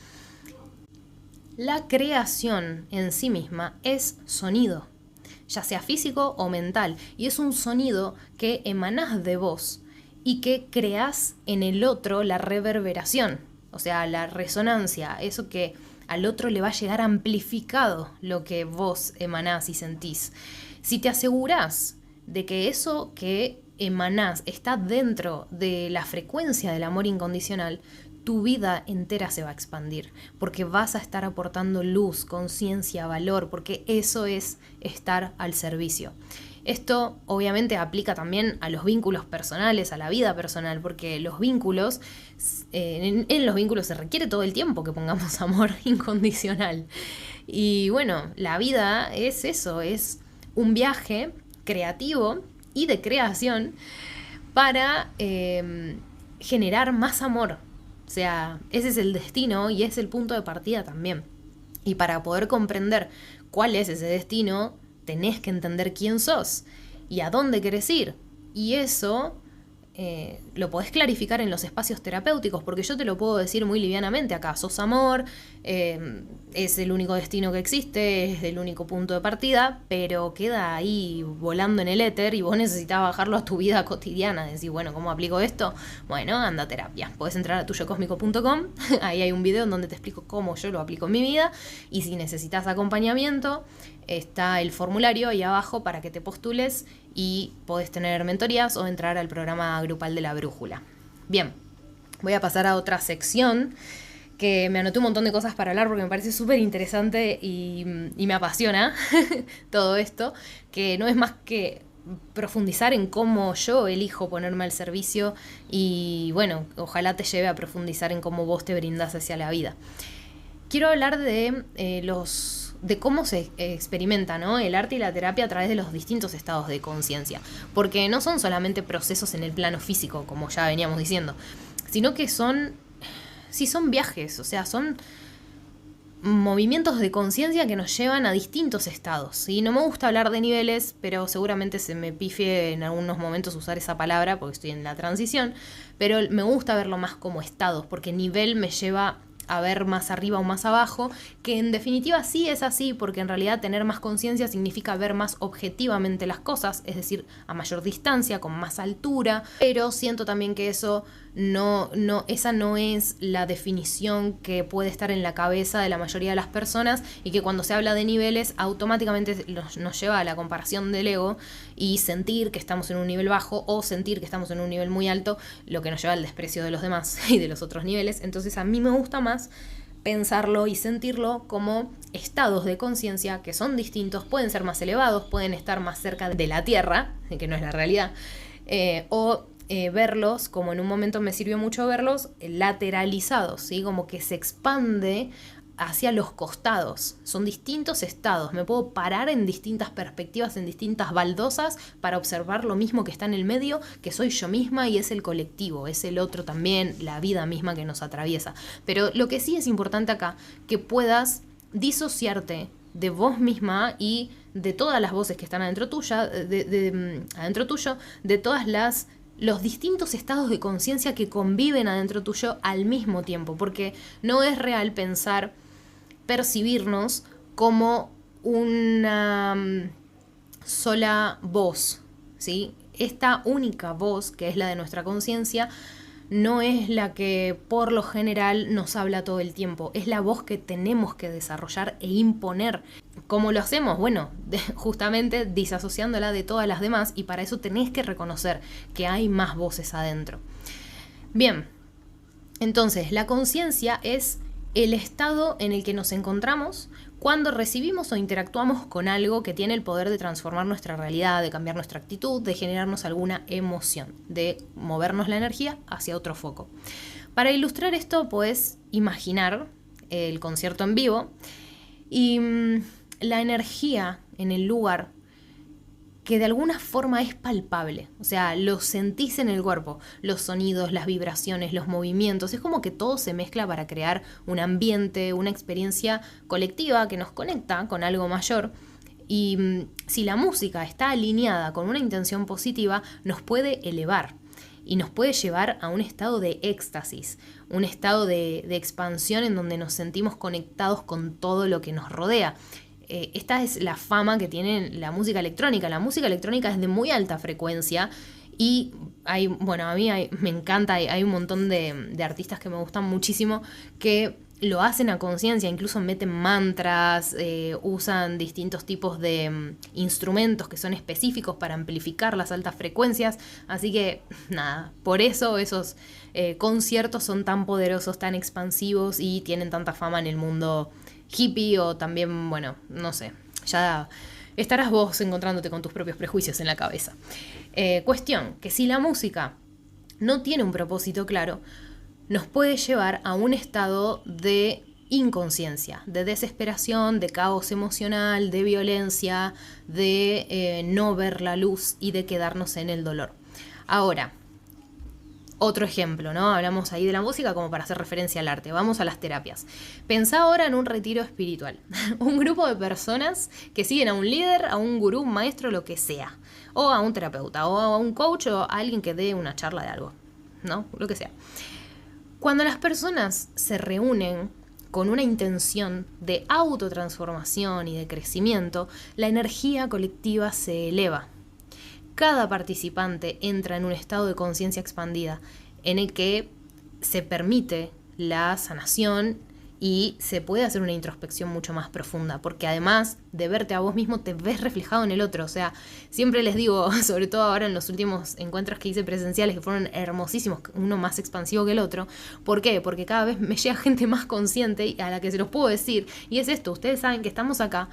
la creación en sí misma es sonido, ya sea físico o mental, y es un sonido que emanás de vos y que creás en el otro la reverberación, o sea, la resonancia, eso que al otro le va a llegar amplificado lo que vos emanás y sentís. Si te asegurás de que eso que emanás está dentro de la frecuencia del amor incondicional, tu vida entera se va a expandir, porque vas a estar aportando luz, conciencia, valor, porque eso es estar al servicio. Esto obviamente aplica también a los vínculos personales, a la vida personal, porque los vínculos, en los vínculos se requiere todo el tiempo que pongamos amor incondicional. Y bueno, la vida es eso, es un viaje creativo y de creación para generar más amor. O sea, ese es el destino y es el punto de partida también. Y para poder comprender cuál es ese destino, tenés que entender quién sos y a dónde querés ir. Y eso lo podés clarificar en los espacios terapéuticos, porque yo te lo puedo decir muy livianamente acá. Sos amor, es el único destino que existe, es el único punto de partida, pero queda ahí volando en el éter y vos necesitas bajarlo a tu vida cotidiana. Decir, bueno, ¿cómo aplico esto? Bueno, anda a terapia. Podés entrar a tuyocósmico.com, ahí hay un video en donde te explico cómo yo lo aplico en mi vida, y si necesitas acompañamiento, está el formulario ahí abajo para que te postules y podés tener mentorías o entrar al programa grupal de la brújula. Bien, voy a pasar a otra sección que me anoté un montón de cosas para hablar porque me parece súper interesante y me apasiona todo esto, que no es más que profundizar en cómo yo elijo ponerme al servicio y bueno, ojalá te lleve a profundizar en cómo vos te brindás hacia la vida. Quiero hablar de cómo se experimenta, ¿no?, el arte y la terapia a través de los distintos estados de conciencia. Porque no son solamente procesos en el plano físico, como ya veníamos diciendo, sino que son viajes, o sea, son movimientos de conciencia que nos llevan a distintos estados. Y no me gusta hablar de niveles, pero seguramente se me pifie en algunos momentos usar esa palabra porque estoy en la transición, pero me gusta verlo más como estados, porque nivel me lleva a ver más arriba o más abajo, que en definitiva sí es así, porque en realidad tener más conciencia significa ver más objetivamente las cosas, es decir, a mayor distancia, con más altura, pero siento también que esa no es la definición que puede estar en la cabeza de la mayoría de las personas, y que cuando se habla de niveles automáticamente nos lleva a la comparación del ego y sentir que estamos en un nivel bajo o sentir que estamos en un nivel muy alto, lo que nos lleva al desprecio de los demás y de los otros niveles. Entonces a mí me gusta más pensarlo y sentirlo como estados de conciencia que son distintos, pueden ser más elevados, pueden estar más cerca de la Tierra, que no es la realidad, o verlos, como en un momento me sirvió mucho verlos, lateralizados, ¿sí? Como que se expande hacia los costados. Son distintos estados. Me puedo parar en distintas perspectivas, en distintas baldosas, para observar lo mismo que está en el medio, que soy yo misma y es el colectivo, es el otro también, la vida misma que nos atraviesa. Pero lo que sí es importante acá, que puedas disociarte de vos misma y de todas las voces que están adentro tuya, adentro tuyo, de todas los distintos estados de conciencia que conviven adentro tuyo al mismo tiempo, porque no es real percibirnos como una sola voz, ¿sí? Esta única voz, que es la de nuestra conciencia, no es la que por lo general nos habla todo el tiempo, es la voz que tenemos que desarrollar e imponer. ¿Cómo lo hacemos? Bueno, justamente disasociándola de todas las demás, y para eso tenés que reconocer que hay más voces adentro. Bien, entonces la conciencia es el estado en el que nos encontramos cuando recibimos o interactuamos con algo que tiene el poder de transformar nuestra realidad, de cambiar nuestra actitud, de generarnos alguna emoción, de movernos la energía hacia otro foco. Para ilustrar esto, podés imaginar el concierto en vivo y la energía en el lugar que de alguna forma es palpable, o sea, lo sentís en el cuerpo, los sonidos, las vibraciones, los movimientos, es como que todo se mezcla para crear un ambiente, una experiencia colectiva que nos conecta con algo mayor. Y si la música está alineada con una intención positiva, nos puede elevar y nos puede llevar a un estado de éxtasis, un estado de expansión en donde nos sentimos conectados con todo lo que nos rodea. Esta es la fama que tiene la música electrónica. La música electrónica es de muy alta frecuencia y me encanta, hay un montón de artistas que me gustan muchísimo que lo hacen a conciencia, incluso meten mantras, usan distintos tipos de instrumentos que son específicos para amplificar las altas frecuencias. Así que, nada, por eso esos conciertos son tan poderosos, tan expansivos y tienen tanta fama en el mundo hippie o también, bueno, no sé, ya estarás vos encontrándote con tus propios prejuicios en la cabeza. Cuestión, que si la música no tiene un propósito claro, nos puede llevar a un estado de inconsciencia, de desesperación, de caos emocional, de violencia, de no ver la luz y de quedarnos en el dolor. Ahora, otro ejemplo, ¿no? Hablamos ahí de la música como para hacer referencia al arte. Vamos a las terapias. Pensá ahora en un retiro espiritual. Un grupo de personas que siguen a un líder, a un gurú, un maestro, lo que sea. O a un terapeuta, o a un coach, o a alguien que dé una charla de algo, ¿no? Lo que sea. Cuando las personas se reúnen con una intención de autotransformación y de crecimiento, la energía colectiva se eleva. Cada participante entra en un estado de conciencia expandida en el que se permite la sanación y se puede hacer una introspección mucho más profunda, porque además de verte a vos mismo, te ves reflejado en el otro. O sea, siempre les digo, sobre todo ahora en los últimos encuentros que hice presenciales, que fueron hermosísimos, uno más expansivo que el otro. ¿Por qué? Porque cada vez me llega gente más consciente a la que se los puedo decir. Y es esto, ustedes saben que estamos acá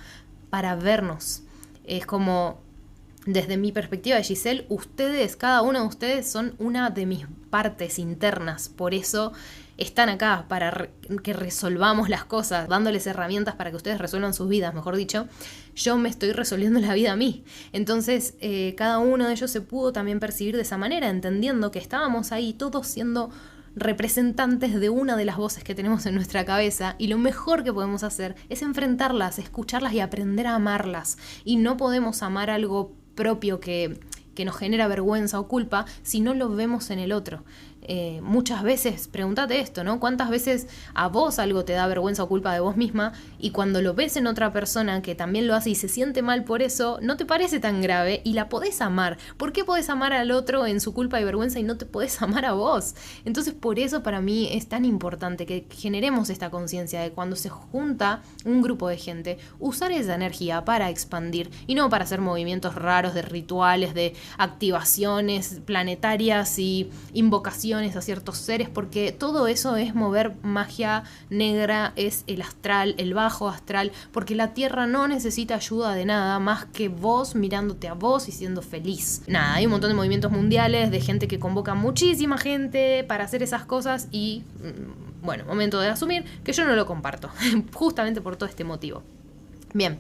para vernos. Es como, desde mi perspectiva de Giselle, ustedes, cada uno de ustedes son una de mis partes internas. Por eso están acá, para que resolvamos las cosas, dándoles herramientas para que ustedes resuelvan sus vidas, mejor dicho. Yo me estoy resolviendo la vida a mí. Entonces, cada uno de ellos se pudo también percibir de esa manera, entendiendo que estábamos ahí todos siendo representantes de una de las voces que tenemos en nuestra cabeza, y lo mejor que podemos hacer es enfrentarlas, escucharlas y aprender a amarlas. Y no podemos amar algo propio que nos genera vergüenza o culpa si no lo vemos en el otro. Muchas veces, pregúntate esto, ¿no? ¿Cuántas veces a vos algo te da vergüenza o culpa de vos misma y cuando lo ves en otra persona que también lo hace y se siente mal por eso, no te parece tan grave y la podés amar? ¿Por qué podés amar al otro en su culpa y vergüenza y no te podés amar a vos? Entonces, por eso para mí es tan importante que generemos esta conciencia de cuando se junta un grupo de gente, usar esa energía para expandir y no para hacer movimientos raros de rituales, de activaciones planetarias y invocaciones a ciertos seres, porque todo eso es mover magia negra, es el astral, el bajo astral, porque la Tierra no necesita ayuda de nada más que vos mirándote a vos y siendo feliz. Nada, hay un montón de movimientos mundiales, de gente que convoca muchísima gente para hacer esas cosas y, bueno, momento de asumir que yo no lo comparto, justamente por todo este motivo. Bien.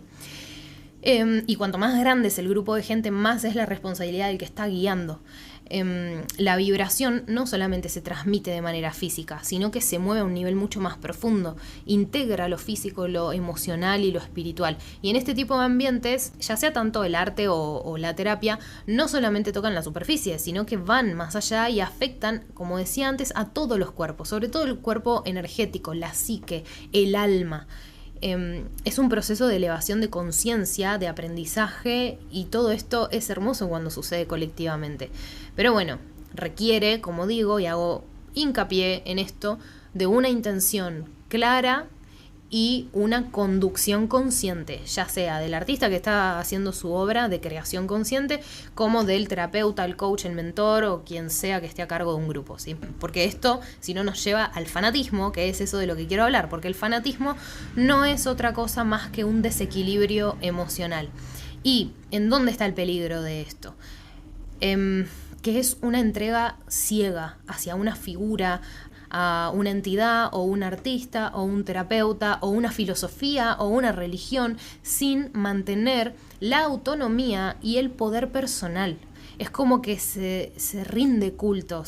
Y cuanto más grande es el grupo de gente, más es la responsabilidad del que está guiando. La vibración no solamente se transmite de manera física, sino que se mueve a un nivel mucho más profundo, integra lo físico, lo emocional y lo espiritual. Y en este tipo de ambientes, ya sea tanto el arte o la terapia, no solamente tocan la superficie, sino que van más allá y afectan, como decía antes, a todos los cuerpos, sobre todo el cuerpo energético, la psique, el alma. Es un proceso de elevación de conciencia, de aprendizaje, y todo esto es hermoso cuando sucede colectivamente. Pero bueno, requiere, como digo, y hago hincapié en esto, de una intención clara y una conducción consciente, ya sea del artista que está haciendo su obra de creación consciente, como del terapeuta, el coach, el mentor o quien sea que esté a cargo de un grupo, ¿sí? Porque esto, si no, nos lleva al fanatismo, que es eso de lo que quiero hablar, porque el fanatismo no es otra cosa más que un desequilibrio emocional. ¿Y en dónde está el peligro de esto? Que es una entrega ciega hacia una figura, a una entidad o un artista o un terapeuta o una filosofía o una religión, sin mantener la autonomía y el poder personal. Es como que se rinde culto,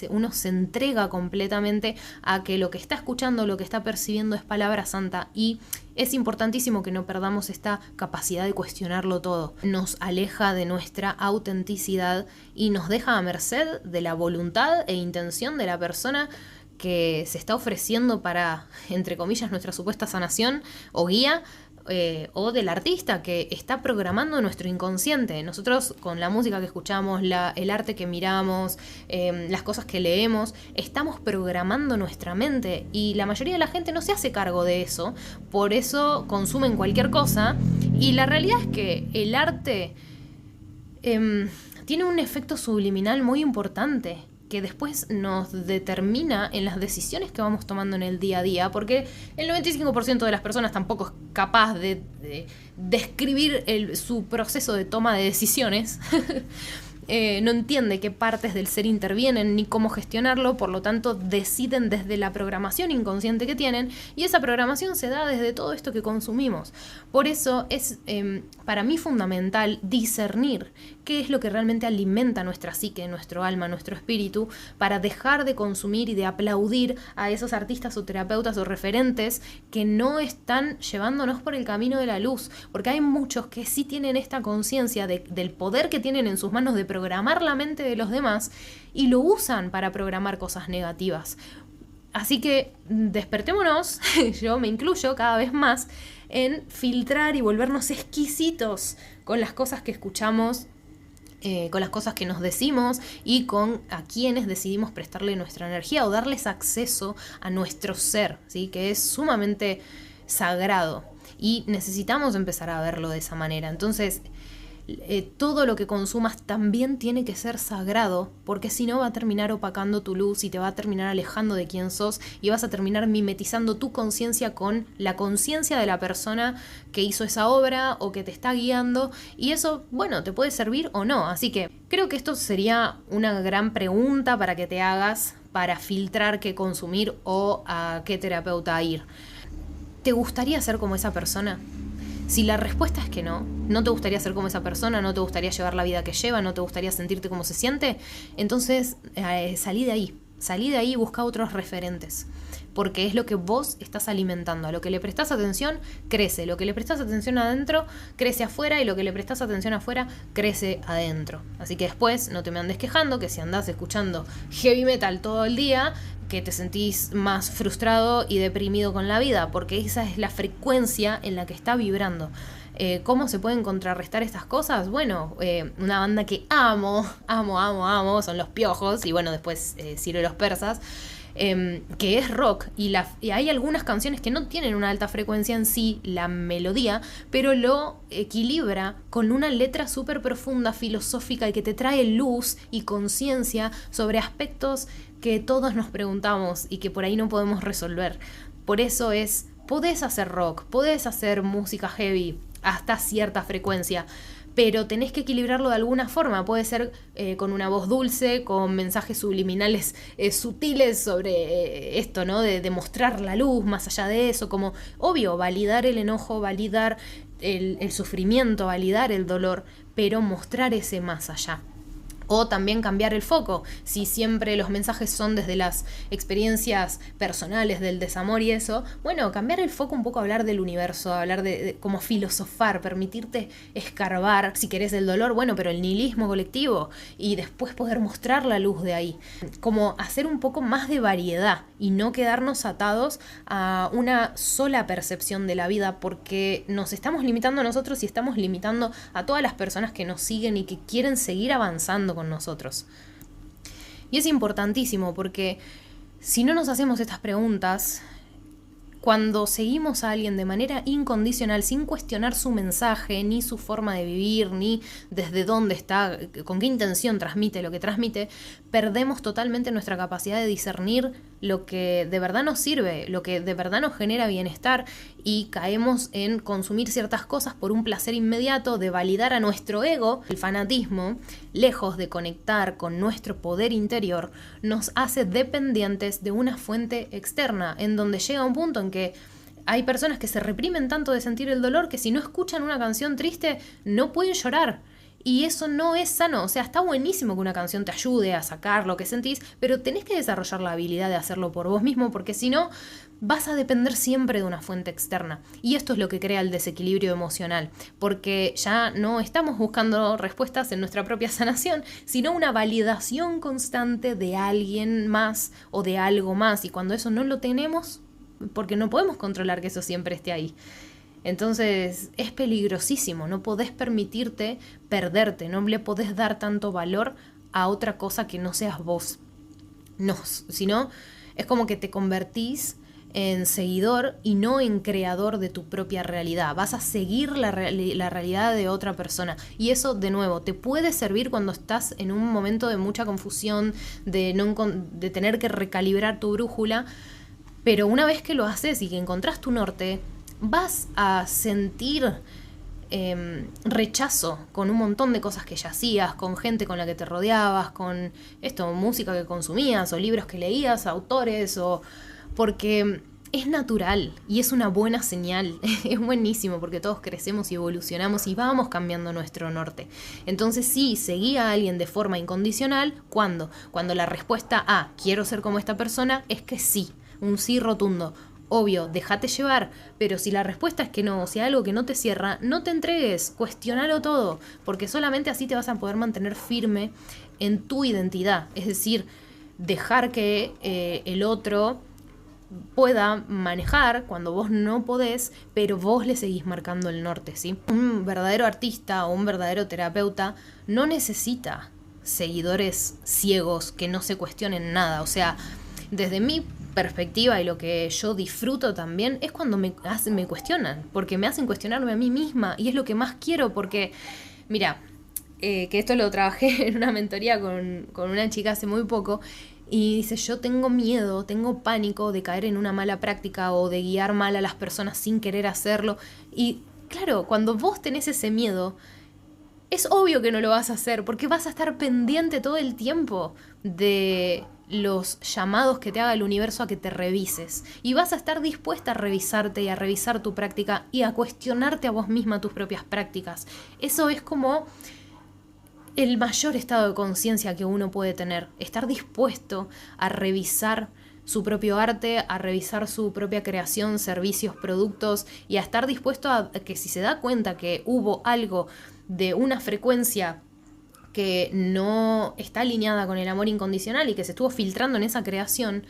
uno se entrega completamente a que lo que está escuchando, lo que está percibiendo es palabra santa, y es importantísimo que no perdamos esta capacidad de cuestionarlo todo. Nos aleja de nuestra autenticidad y nos deja a merced de la voluntad e intención de la persona que se está ofreciendo para, entre comillas, nuestra supuesta sanación o guía, o del artista que está programando nuestro inconsciente. Nosotros con la música que escuchamos, el arte que miramos, las cosas que leemos, estamos programando nuestra mente y la mayoría de la gente no se hace cargo de eso, por eso consumen cualquier cosa y la realidad es que el arte tiene un efecto subliminal muy importante que después nos determina en las decisiones que vamos tomando en el día a día, porque el 95% de las personas tampoco es capaz de describir su proceso de toma de decisiones. No entiende qué partes del ser intervienen ni cómo gestionarlo, por lo tanto deciden desde la programación inconsciente que tienen y esa programación se da desde todo esto que consumimos. Por eso es para mí fundamental discernir qué es lo que realmente alimenta nuestra psique, nuestro alma, nuestro espíritu, para dejar de consumir y de aplaudir a esos artistas o terapeutas o referentes que no están llevándonos por el camino de la luz, porque hay muchos que sí tienen esta conciencia del poder que tienen en sus manos de programar la mente de los demás y lo usan para programar cosas negativas. Así que despertémonos, yo me incluyo cada vez más, en filtrar y volvernos exquisitos con las cosas que escuchamos, con las cosas que nos decimos y con a quienes decidimos prestarle nuestra energía o darles acceso a nuestro ser, ¿sí? Que es sumamente sagrado y necesitamos empezar a verlo de esa manera. Entonces, todo lo que consumas también tiene que ser sagrado, porque si no va a terminar opacando tu luz y te va a terminar alejando de quién sos y vas a terminar mimetizando tu conciencia con la conciencia de la persona que hizo esa obra o que te está guiando, y eso, bueno, te puede servir o no. Así que creo que esto sería una gran pregunta para que te hagas para filtrar qué consumir o a qué terapeuta ir. ¿Te gustaría ser como esa persona? Si la respuesta es que no te gustaría ser como esa persona, no te gustaría llevar la vida que lleva, no te gustaría sentirte como se siente, entonces salí de ahí y busca otros referentes, porque es lo que vos estás alimentando. A lo que le prestás atención, crece. Lo que le prestás atención adentro, crece afuera, y lo que le prestás atención afuera, crece adentro. Así que después no te me andes quejando que si andás escuchando heavy metal todo el día, que te sentís más frustrado y deprimido con la vida, porque esa es la frecuencia en la que está vibrando. ¿Cómo se pueden contrarrestar estas cosas? Bueno, una banda que amo, son Los Piojos, y bueno, después Ciro y los Persas, que es rock, y hay algunas canciones que no tienen una alta frecuencia en sí, la melodía, pero lo equilibra con una letra súper profunda, filosófica, y que te trae luz y conciencia sobre aspectos que todos nos preguntamos y que por ahí no podemos resolver. Por eso podés hacer rock, podés hacer música heavy hasta cierta frecuencia, pero tenés que equilibrarlo de alguna forma. Puede ser con una voz dulce, con mensajes subliminales sutiles sobre esto, ¿no? De mostrar la luz más allá de eso, como, obvio, validar el enojo, validar el sufrimiento, validar el dolor, pero mostrar ese más allá. O también cambiar el foco. Si siempre los mensajes son desde las experiencias personales del desamor y eso, bueno, cambiar el foco un poco, hablar del universo, hablar de como filosofar, permitirte escarbar, si querés, el dolor, bueno, pero el nihilismo colectivo, y después poder mostrar la luz de ahí. Como hacer un poco más de variedad y no quedarnos atados a una sola percepción de la vida, porque nos estamos limitando a nosotros y estamos limitando a todas las personas que nos siguen y que quieren seguir avanzando con nosotros. Y es importantísimo, porque si no nos hacemos estas preguntas, cuando seguimos a alguien de manera incondicional, sin cuestionar su mensaje, ni su forma de vivir, ni desde dónde está, con qué intención transmite lo que transmite, perdemos totalmente nuestra capacidad de discernir lo que de verdad nos sirve, lo que de verdad nos genera bienestar, y caemos en consumir ciertas cosas por un placer inmediato, de validar a nuestro ego. El fanatismo, lejos de conectar con nuestro poder interior, nos hace dependientes de una fuente externa, en donde llega un punto en que hay personas que se reprimen tanto de sentir el dolor que si no escuchan una canción triste no pueden llorar. Y eso no es sano. O sea, está buenísimo que una canción te ayude a sacar lo que sentís, pero tenés que desarrollar la habilidad de hacerlo por vos mismo, porque si no, vas a depender siempre de una fuente externa. Y esto es lo que crea el desequilibrio emocional, porque ya no estamos buscando respuestas en nuestra propia sanación, sino una validación constante de alguien más o de algo más. Y cuando eso no lo tenemos, porque no podemos controlar que eso siempre esté ahí, Entonces es peligrosísimo, no podés permitirte perderte, no le podés dar tanto valor a otra cosa que no seas vos. No, sino es como que te convertís en seguidor y no en creador de tu propia realidad. Vas a seguir la realidad de otra persona. Y eso, de nuevo, te puede servir cuando estás en un momento de mucha confusión, de tener que recalibrar tu brújula. Pero una vez que lo haces y que encontrás tu norte, vas a sentir rechazo con un montón de cosas que ya hacías, con gente con la que te rodeabas, con música que consumías, o libros que leías, autores, porque es natural y es una buena señal. Es buenísimo porque todos crecemos y evolucionamos y vamos cambiando nuestro norte. Entonces sí, seguí a alguien de forma incondicional. ¿Cuándo? Cuando la respuesta a quiero ser como esta persona es que sí, un sí rotundo. Obvio, déjate llevar, pero si la respuesta es que no, o si hay algo que no te cierra, no te entregues, cuestionalo todo, porque solamente así te vas a poder mantener firme en tu identidad. Es decir, dejar que el otro pueda manejar cuando vos no podés, pero vos le seguís marcando el norte, ¿sí? Un verdadero artista o un verdadero terapeuta no necesita seguidores ciegos que no se cuestionen nada. O sea, desde mi perspectiva y lo que yo disfruto también es cuando me cuestionan, porque me hacen cuestionarme a mí misma y es lo que más quiero, porque, mira, que esto lo trabajé en una mentoría con una chica hace muy poco. Y dice, yo tengo miedo, tengo pánico de caer en una mala práctica o de guiar mal a las personas sin querer hacerlo. Y claro, cuando vos tenés ese miedo, es obvio que no lo vas a hacer porque vas a estar pendiente todo el tiempo de los llamados que te haga el universo a que te revises. Y vas a estar dispuesta a revisarte y a revisar tu práctica y a cuestionarte a vos misma tus propias prácticas. Eso es como el mayor estado de conciencia que uno puede tener, estar dispuesto a revisar su propio arte, a revisar su propia creación, servicios, productos, y a estar dispuesto a que si se da cuenta que hubo algo de una frecuencia que no está alineada con el amor incondicional y que se estuvo filtrando en esa creación,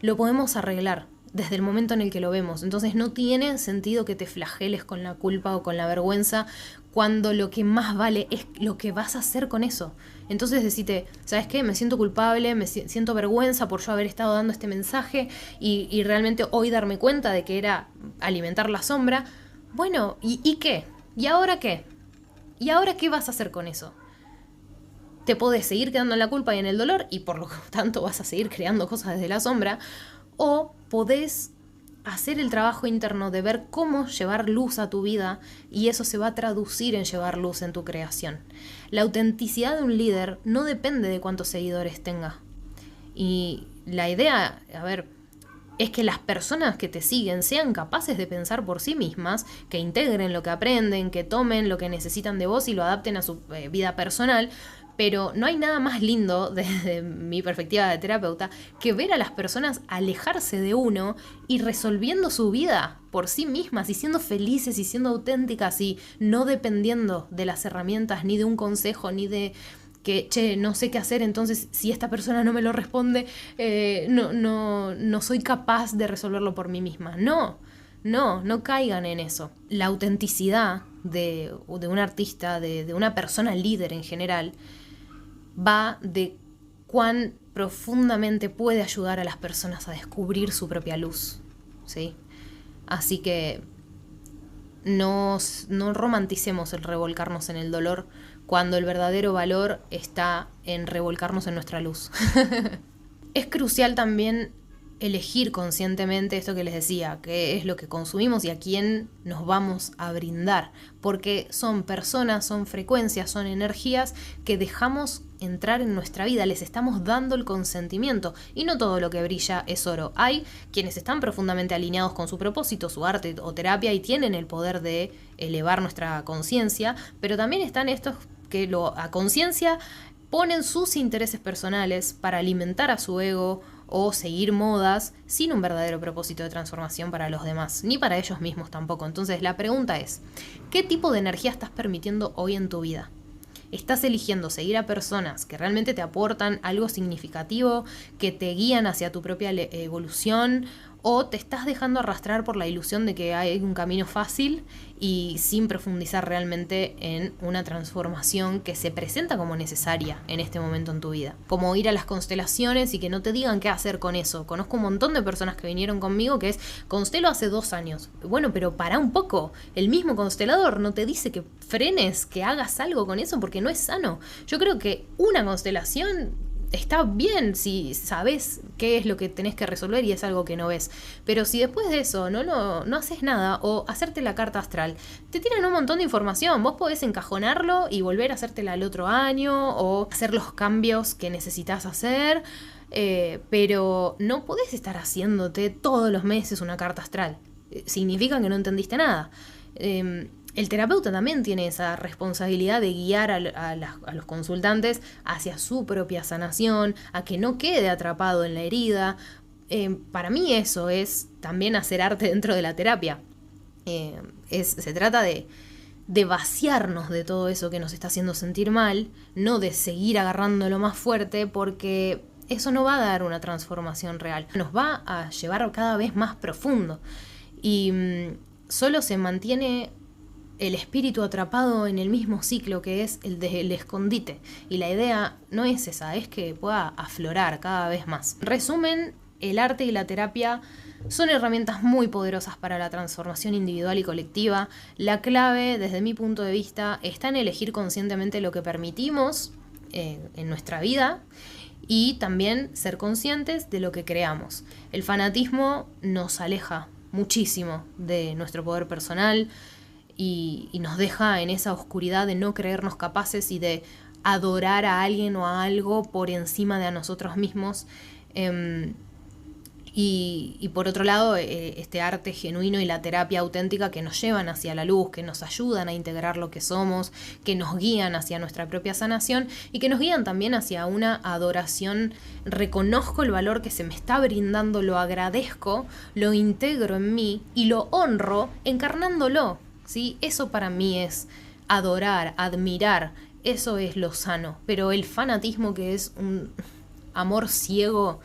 lo podemos arreglar desde el momento en el que lo vemos. Entonces no tiene sentido que te flageles con la culpa o con la vergüenza cuando lo que más vale es lo que vas a hacer con eso. Entonces decite, ¿sabes qué? Me siento culpable, siento vergüenza por yo haber estado dando este mensaje y realmente hoy darme cuenta de que era alimentar la sombra. Bueno, ¿y qué? ¿Y ahora qué? ¿Y ahora qué vas a hacer con eso? Te podés seguir quedando en la culpa y en el dolor y por lo tanto vas a seguir creando cosas desde la sombra, o podés hacer el trabajo interno de ver cómo llevar luz a tu vida y eso se va a traducir en llevar luz en tu creación. La autenticidad de un líder no depende de cuántos seguidores tenga. Y la idea, es que las personas que te siguen sean capaces de pensar por sí mismas, que integren lo que aprenden, que tomen lo que necesitan de vos y lo adapten a su vida personal. Pero no hay nada más lindo, desde mi perspectiva de terapeuta, que ver a las personas alejarse de uno y resolviendo su vida por sí mismas y siendo felices y siendo auténticas y no dependiendo de las herramientas, ni de un consejo, ni de que, no sé qué hacer, entonces si esta persona no me lo responde, no soy capaz de resolverlo por mí misma. No caigan en eso. La autenticidad de un artista, de una persona líder en general, va de cuán profundamente puede ayudar a las personas a descubrir su propia luz, ¿sí? Así que no romanticemos el revolcarnos en el dolor cuando el verdadero valor está en revolcarnos en nuestra luz. Es crucial también elegir conscientemente esto que les decía, qué es lo que consumimos y a quién nos vamos a brindar, porque son personas, son frecuencias, son energías que dejamos entrar en nuestra vida, les estamos dando el consentimiento y no todo lo que brilla es oro. Hay quienes están profundamente alineados con su propósito, su arte o terapia y tienen el poder de elevar nuestra conciencia, pero también están estos que a conciencia ponen sus intereses personales para alimentar a su ego o seguir modas sin un verdadero propósito de transformación para los demás, ni para ellos mismos tampoco. Entonces la pregunta es, ¿qué tipo de energía estás permitiendo hoy en tu vida? ¿Estás eligiendo seguir a personas que realmente te aportan algo significativo, que te guían hacia tu propia evolución? o te estás dejando arrastrar por la ilusión de que hay un camino fácil y sin profundizar realmente en una transformación que se presenta como necesaria en este momento en tu vida. Como ir a las constelaciones y que no te digan qué hacer con eso. Conozco un montón de personas que vinieron conmigo que es, constelo hace 2 años. Bueno, pero para un poco. El mismo constelador no te dice que frenes, que hagas algo con eso porque no es sano. Yo creo que una constelación está bien si sabes qué es lo que tenés que resolver y es algo que no ves. Pero si después de eso no haces nada, o hacerte la carta astral, te tiran un montón de información. Vos podés encajonarlo y volver a hacértela el otro año, o hacer los cambios que necesitas hacer, pero no podés estar haciéndote todos los meses una carta astral. Significa que no entendiste nada. El terapeuta también tiene esa responsabilidad de guiar a los consultantes hacia su propia sanación, a que no quede atrapado en la herida. Para mí eso es también hacer arte dentro de la terapia. Se trata de vaciarnos de todo eso que nos está haciendo sentir mal, no de seguir agarrándolo más fuerte, porque eso no va a dar una transformación real. Nos va a llevar cada vez más profundo. Y solo se mantiene el espíritu atrapado en el mismo ciclo que es el del escondite. Y la idea no es esa, es que pueda aflorar cada vez más. En resumen, el arte y la terapia son herramientas muy poderosas para la transformación individual y colectiva. La clave, desde mi punto de vista, está en elegir conscientemente lo que permitimos en nuestra vida y también ser conscientes de lo que creamos. El fanatismo nos aleja muchísimo de nuestro poder personal, y nos deja en esa oscuridad de no creernos capaces y de adorar a alguien o a algo por encima de a nosotros mismos. Y por otro lado, este arte genuino y la terapia auténtica que nos llevan hacia la luz, que nos ayudan a integrar lo que somos, que nos guían hacia nuestra propia sanación y que nos guían también hacia una adoración. Reconozco el valor que se me está brindando, lo agradezco, lo integro en mí y lo honro encarnándolo. ¿Sí? Eso para mí es adorar, admirar, eso es lo sano. Pero el fanatismo, que es un amor ciego,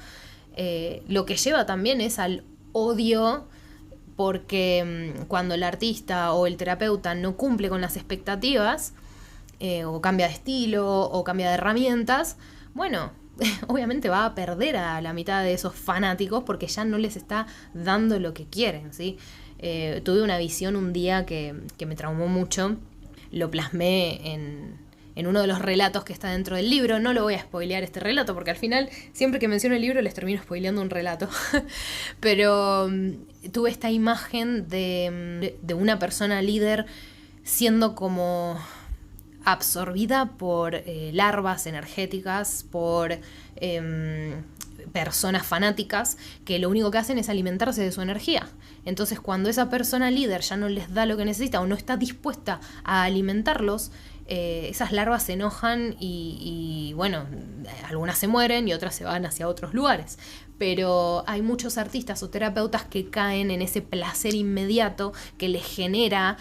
lo que lleva también es al odio, porque cuando el artista o el terapeuta no cumple con las expectativas, o cambia de estilo, o cambia de herramientas, bueno, obviamente va a perder a la mitad de esos fanáticos porque ya no les está dando lo que quieren, ¿sí? Tuve una visión un día que me traumó mucho. Lo plasmé en uno de los relatos que está dentro del libro. No lo voy a spoilear este relato porque al final, siempre que menciono el libro, les termino spoileando un relato. Pero tuve esta imagen de una persona líder siendo como absorbida por larvas energéticas, por personas fanáticas que lo único que hacen es alimentarse de su energía. Entonces, cuando esa persona líder ya no les da lo que necesita o no está dispuesta a alimentarlos, esas larvas se enojan y bueno, algunas se mueren y otras se van hacia otros lugares. Pero hay muchos artistas o terapeutas que caen en ese placer inmediato que les genera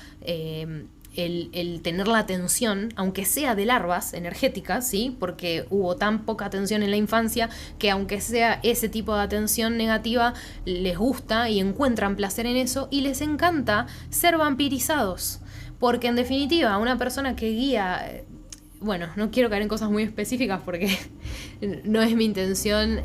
el tener la atención, aunque sea de larvas energéticas, ¿sí? Porque hubo tan poca atención en la infancia que aunque sea ese tipo de atención negativa, les gusta y encuentran placer en eso y les encanta ser vampirizados. Porque en definitiva, una persona que guía... Bueno, no quiero caer en cosas muy específicas porque no es mi intención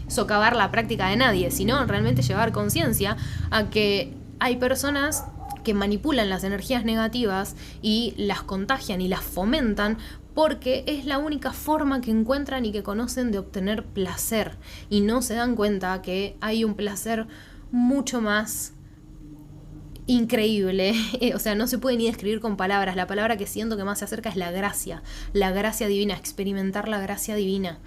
socavar la práctica de nadie, sino realmente llevar conciencia a que hay personas que manipulan las energías negativas y las contagian y las fomentan porque es la única forma que encuentran y que conocen de obtener placer, y no se dan cuenta que hay un placer mucho más increíble, o sea, no se puede ni describir con palabras. La palabra que siento que más se acerca es la gracia divina, experimentar la gracia divina.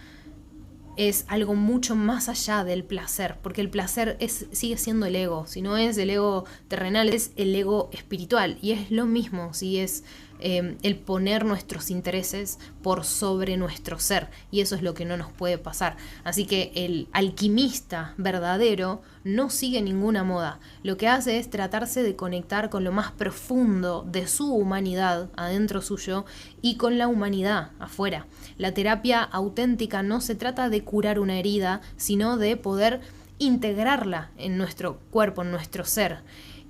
Es algo mucho más allá del placer, porque el placer sigue siendo el ego. Si no es el ego terrenal, es el ego espiritual, y es lo mismo, si es el poner nuestros intereses por sobre nuestro ser, y eso es lo que no nos puede pasar. Así que el alquimista verdadero no sigue ninguna moda. Lo que hace es tratarse de conectar con lo más profundo de su humanidad adentro suyo y con la humanidad afuera. La terapia auténtica no se trata de curar una herida, sino de poder integrarla en nuestro cuerpo, en nuestro ser.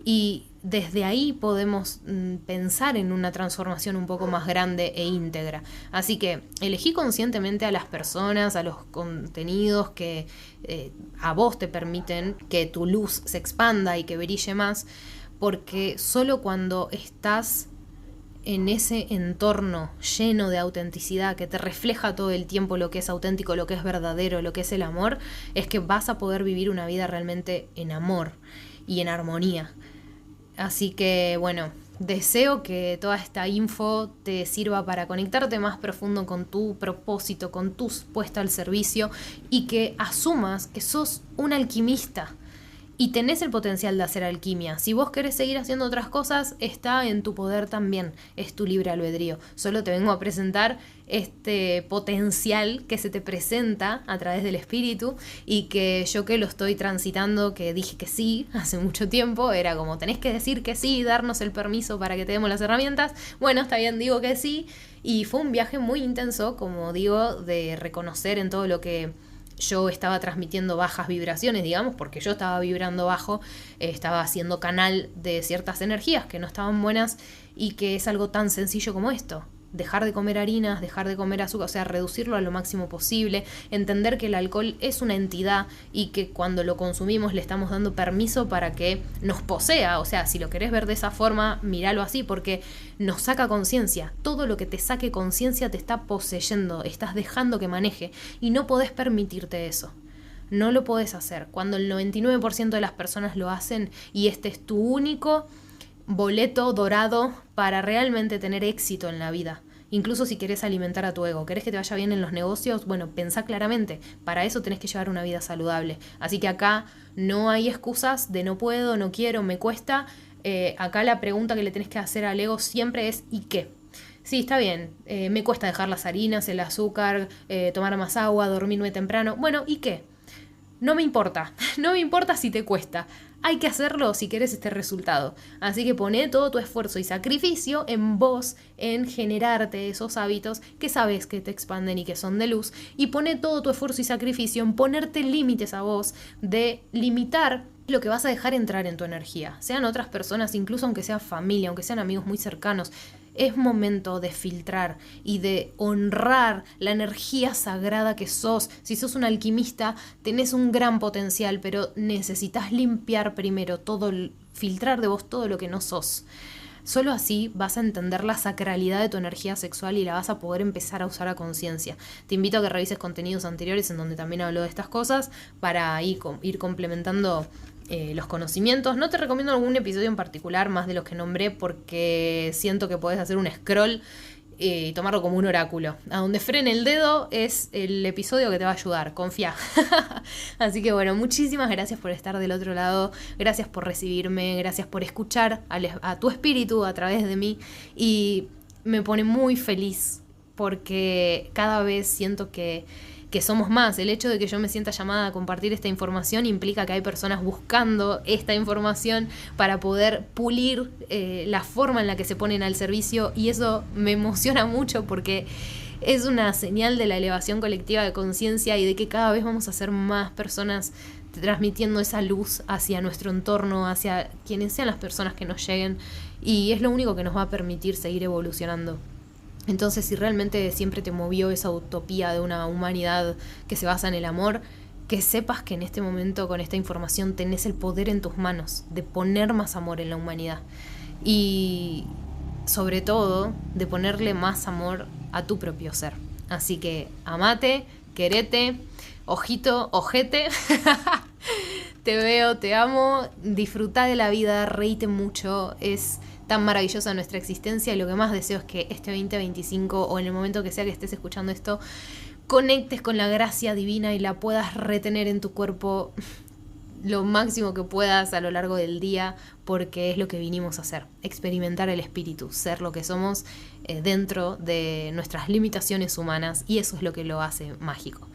Y desde ahí podemos pensar en una transformación un poco más grande e íntegra. Así que elegí conscientemente a las personas, a los contenidos que a vos te permiten que tu luz se expanda y que brille más, porque solo cuando estás en ese entorno lleno de autenticidad que te refleja todo el tiempo lo que es auténtico, lo que es verdadero, lo que es el amor, es que vas a poder vivir una vida realmente en amor y en armonía. Así que bueno, deseo que toda esta info te sirva para conectarte más profundo con tu propósito, con tu puesta al servicio, y que asumas que sos un alquimista y tenés el potencial de hacer alquimia. Si vos querés seguir haciendo otras cosas, está en tu poder también, es tu libre albedrío. Solo te vengo a presentar este potencial que se te presenta a través del espíritu, y que yo, que lo estoy transitando, que dije que sí hace mucho tiempo, era como tenés que decir que sí, darnos el permiso para que te demos las herramientas. Bueno, está bien, digo que sí, y fue un viaje muy intenso, como digo, de reconocer en todo lo que yo estaba transmitiendo bajas vibraciones, digamos, porque yo estaba vibrando bajo, estaba haciendo canal de ciertas energías que no estaban buenas, y que es algo tan sencillo como esto: dejar de comer harinas, dejar de comer azúcar, o sea, reducirlo a lo máximo posible, entender que el alcohol es una entidad y que cuando lo consumimos le estamos dando permiso para que nos posea. O sea, si lo querés ver de esa forma, míralo así, porque nos saca conciencia. Todo lo que te saque conciencia te está poseyendo, estás dejando que maneje, y no podés permitirte eso. No lo podés hacer. Cuando el 99% de las personas lo hacen, y este es tu único boleto dorado para realmente tener éxito en la vida. Incluso si querés alimentar a tu ego, querés que te vaya bien en los negocios, bueno, pensá claramente, para eso tenés que llevar una vida saludable. Así que acá no hay excusas de no puedo, no quiero, me cuesta. Acá la pregunta que le tenés que hacer al ego siempre es ¿y qué? Sí, está bien, me cuesta dejar las harinas, el azúcar, tomar más agua, dormirme temprano. Bueno, ¿y qué? No me importa, no me importa si te cuesta. Hay que hacerlo si querés este resultado. Así que poné todo tu esfuerzo y sacrificio en vos, en generarte esos hábitos que sabes que te expanden y que son de luz. Y poné todo tu esfuerzo y sacrificio en ponerte límites a vos, de limitar lo que vas a dejar entrar en tu energía. Sean otras personas, incluso aunque sea familia, aunque sean amigos muy cercanos. Es momento de filtrar y de honrar la energía sagrada que sos. Si sos un alquimista, tenés un gran potencial, pero necesitas limpiar primero todo, filtrar de vos todo lo que no sos. Solo así vas a entender la sacralidad de tu energía sexual y la vas a poder empezar a usar a conciencia. Te invito a que revises contenidos anteriores en donde también hablo de estas cosas para ir complementando los conocimientos. No te recomiendo algún episodio en particular más de los que nombré, porque siento que podés hacer un scroll y tomarlo como un oráculo. A donde frene el dedo es el episodio que te va a ayudar, confía. Así que bueno, muchísimas gracias por estar del otro lado, gracias por recibirme, gracias por escuchar a tu espíritu a través de mí, y me pone muy feliz porque cada vez siento que somos más. El hecho de que yo me sienta llamada a compartir esta información implica que hay personas buscando esta información para poder pulir la forma en la que se ponen al servicio, y eso me emociona mucho porque es una señal de la elevación colectiva de conciencia y de que cada vez vamos a ser más personas transmitiendo esa luz hacia nuestro entorno, hacia quienes sean las personas que nos lleguen, y es lo único que nos va a permitir seguir evolucionando. Entonces, si realmente siempre te movió esa utopía de una humanidad que se basa en el amor, que sepas que en este momento, con esta información, tenés el poder en tus manos de poner más amor en la humanidad. Y sobre todo, de ponerle más amor a tu propio ser. Así que amate, querete, ojito, ojete. Te veo, te amo, disfrutá de la vida, reíte mucho, es tan maravillosa nuestra existencia, y lo que más deseo es que este 2025 o en el momento que sea que estés escuchando esto, conectes con la gracia divina y la puedas retener en tu cuerpo lo máximo que puedas a lo largo del día, porque es lo que vinimos a hacer, experimentar el espíritu, ser lo que somos dentro de nuestras limitaciones humanas, y eso es lo que lo hace mágico.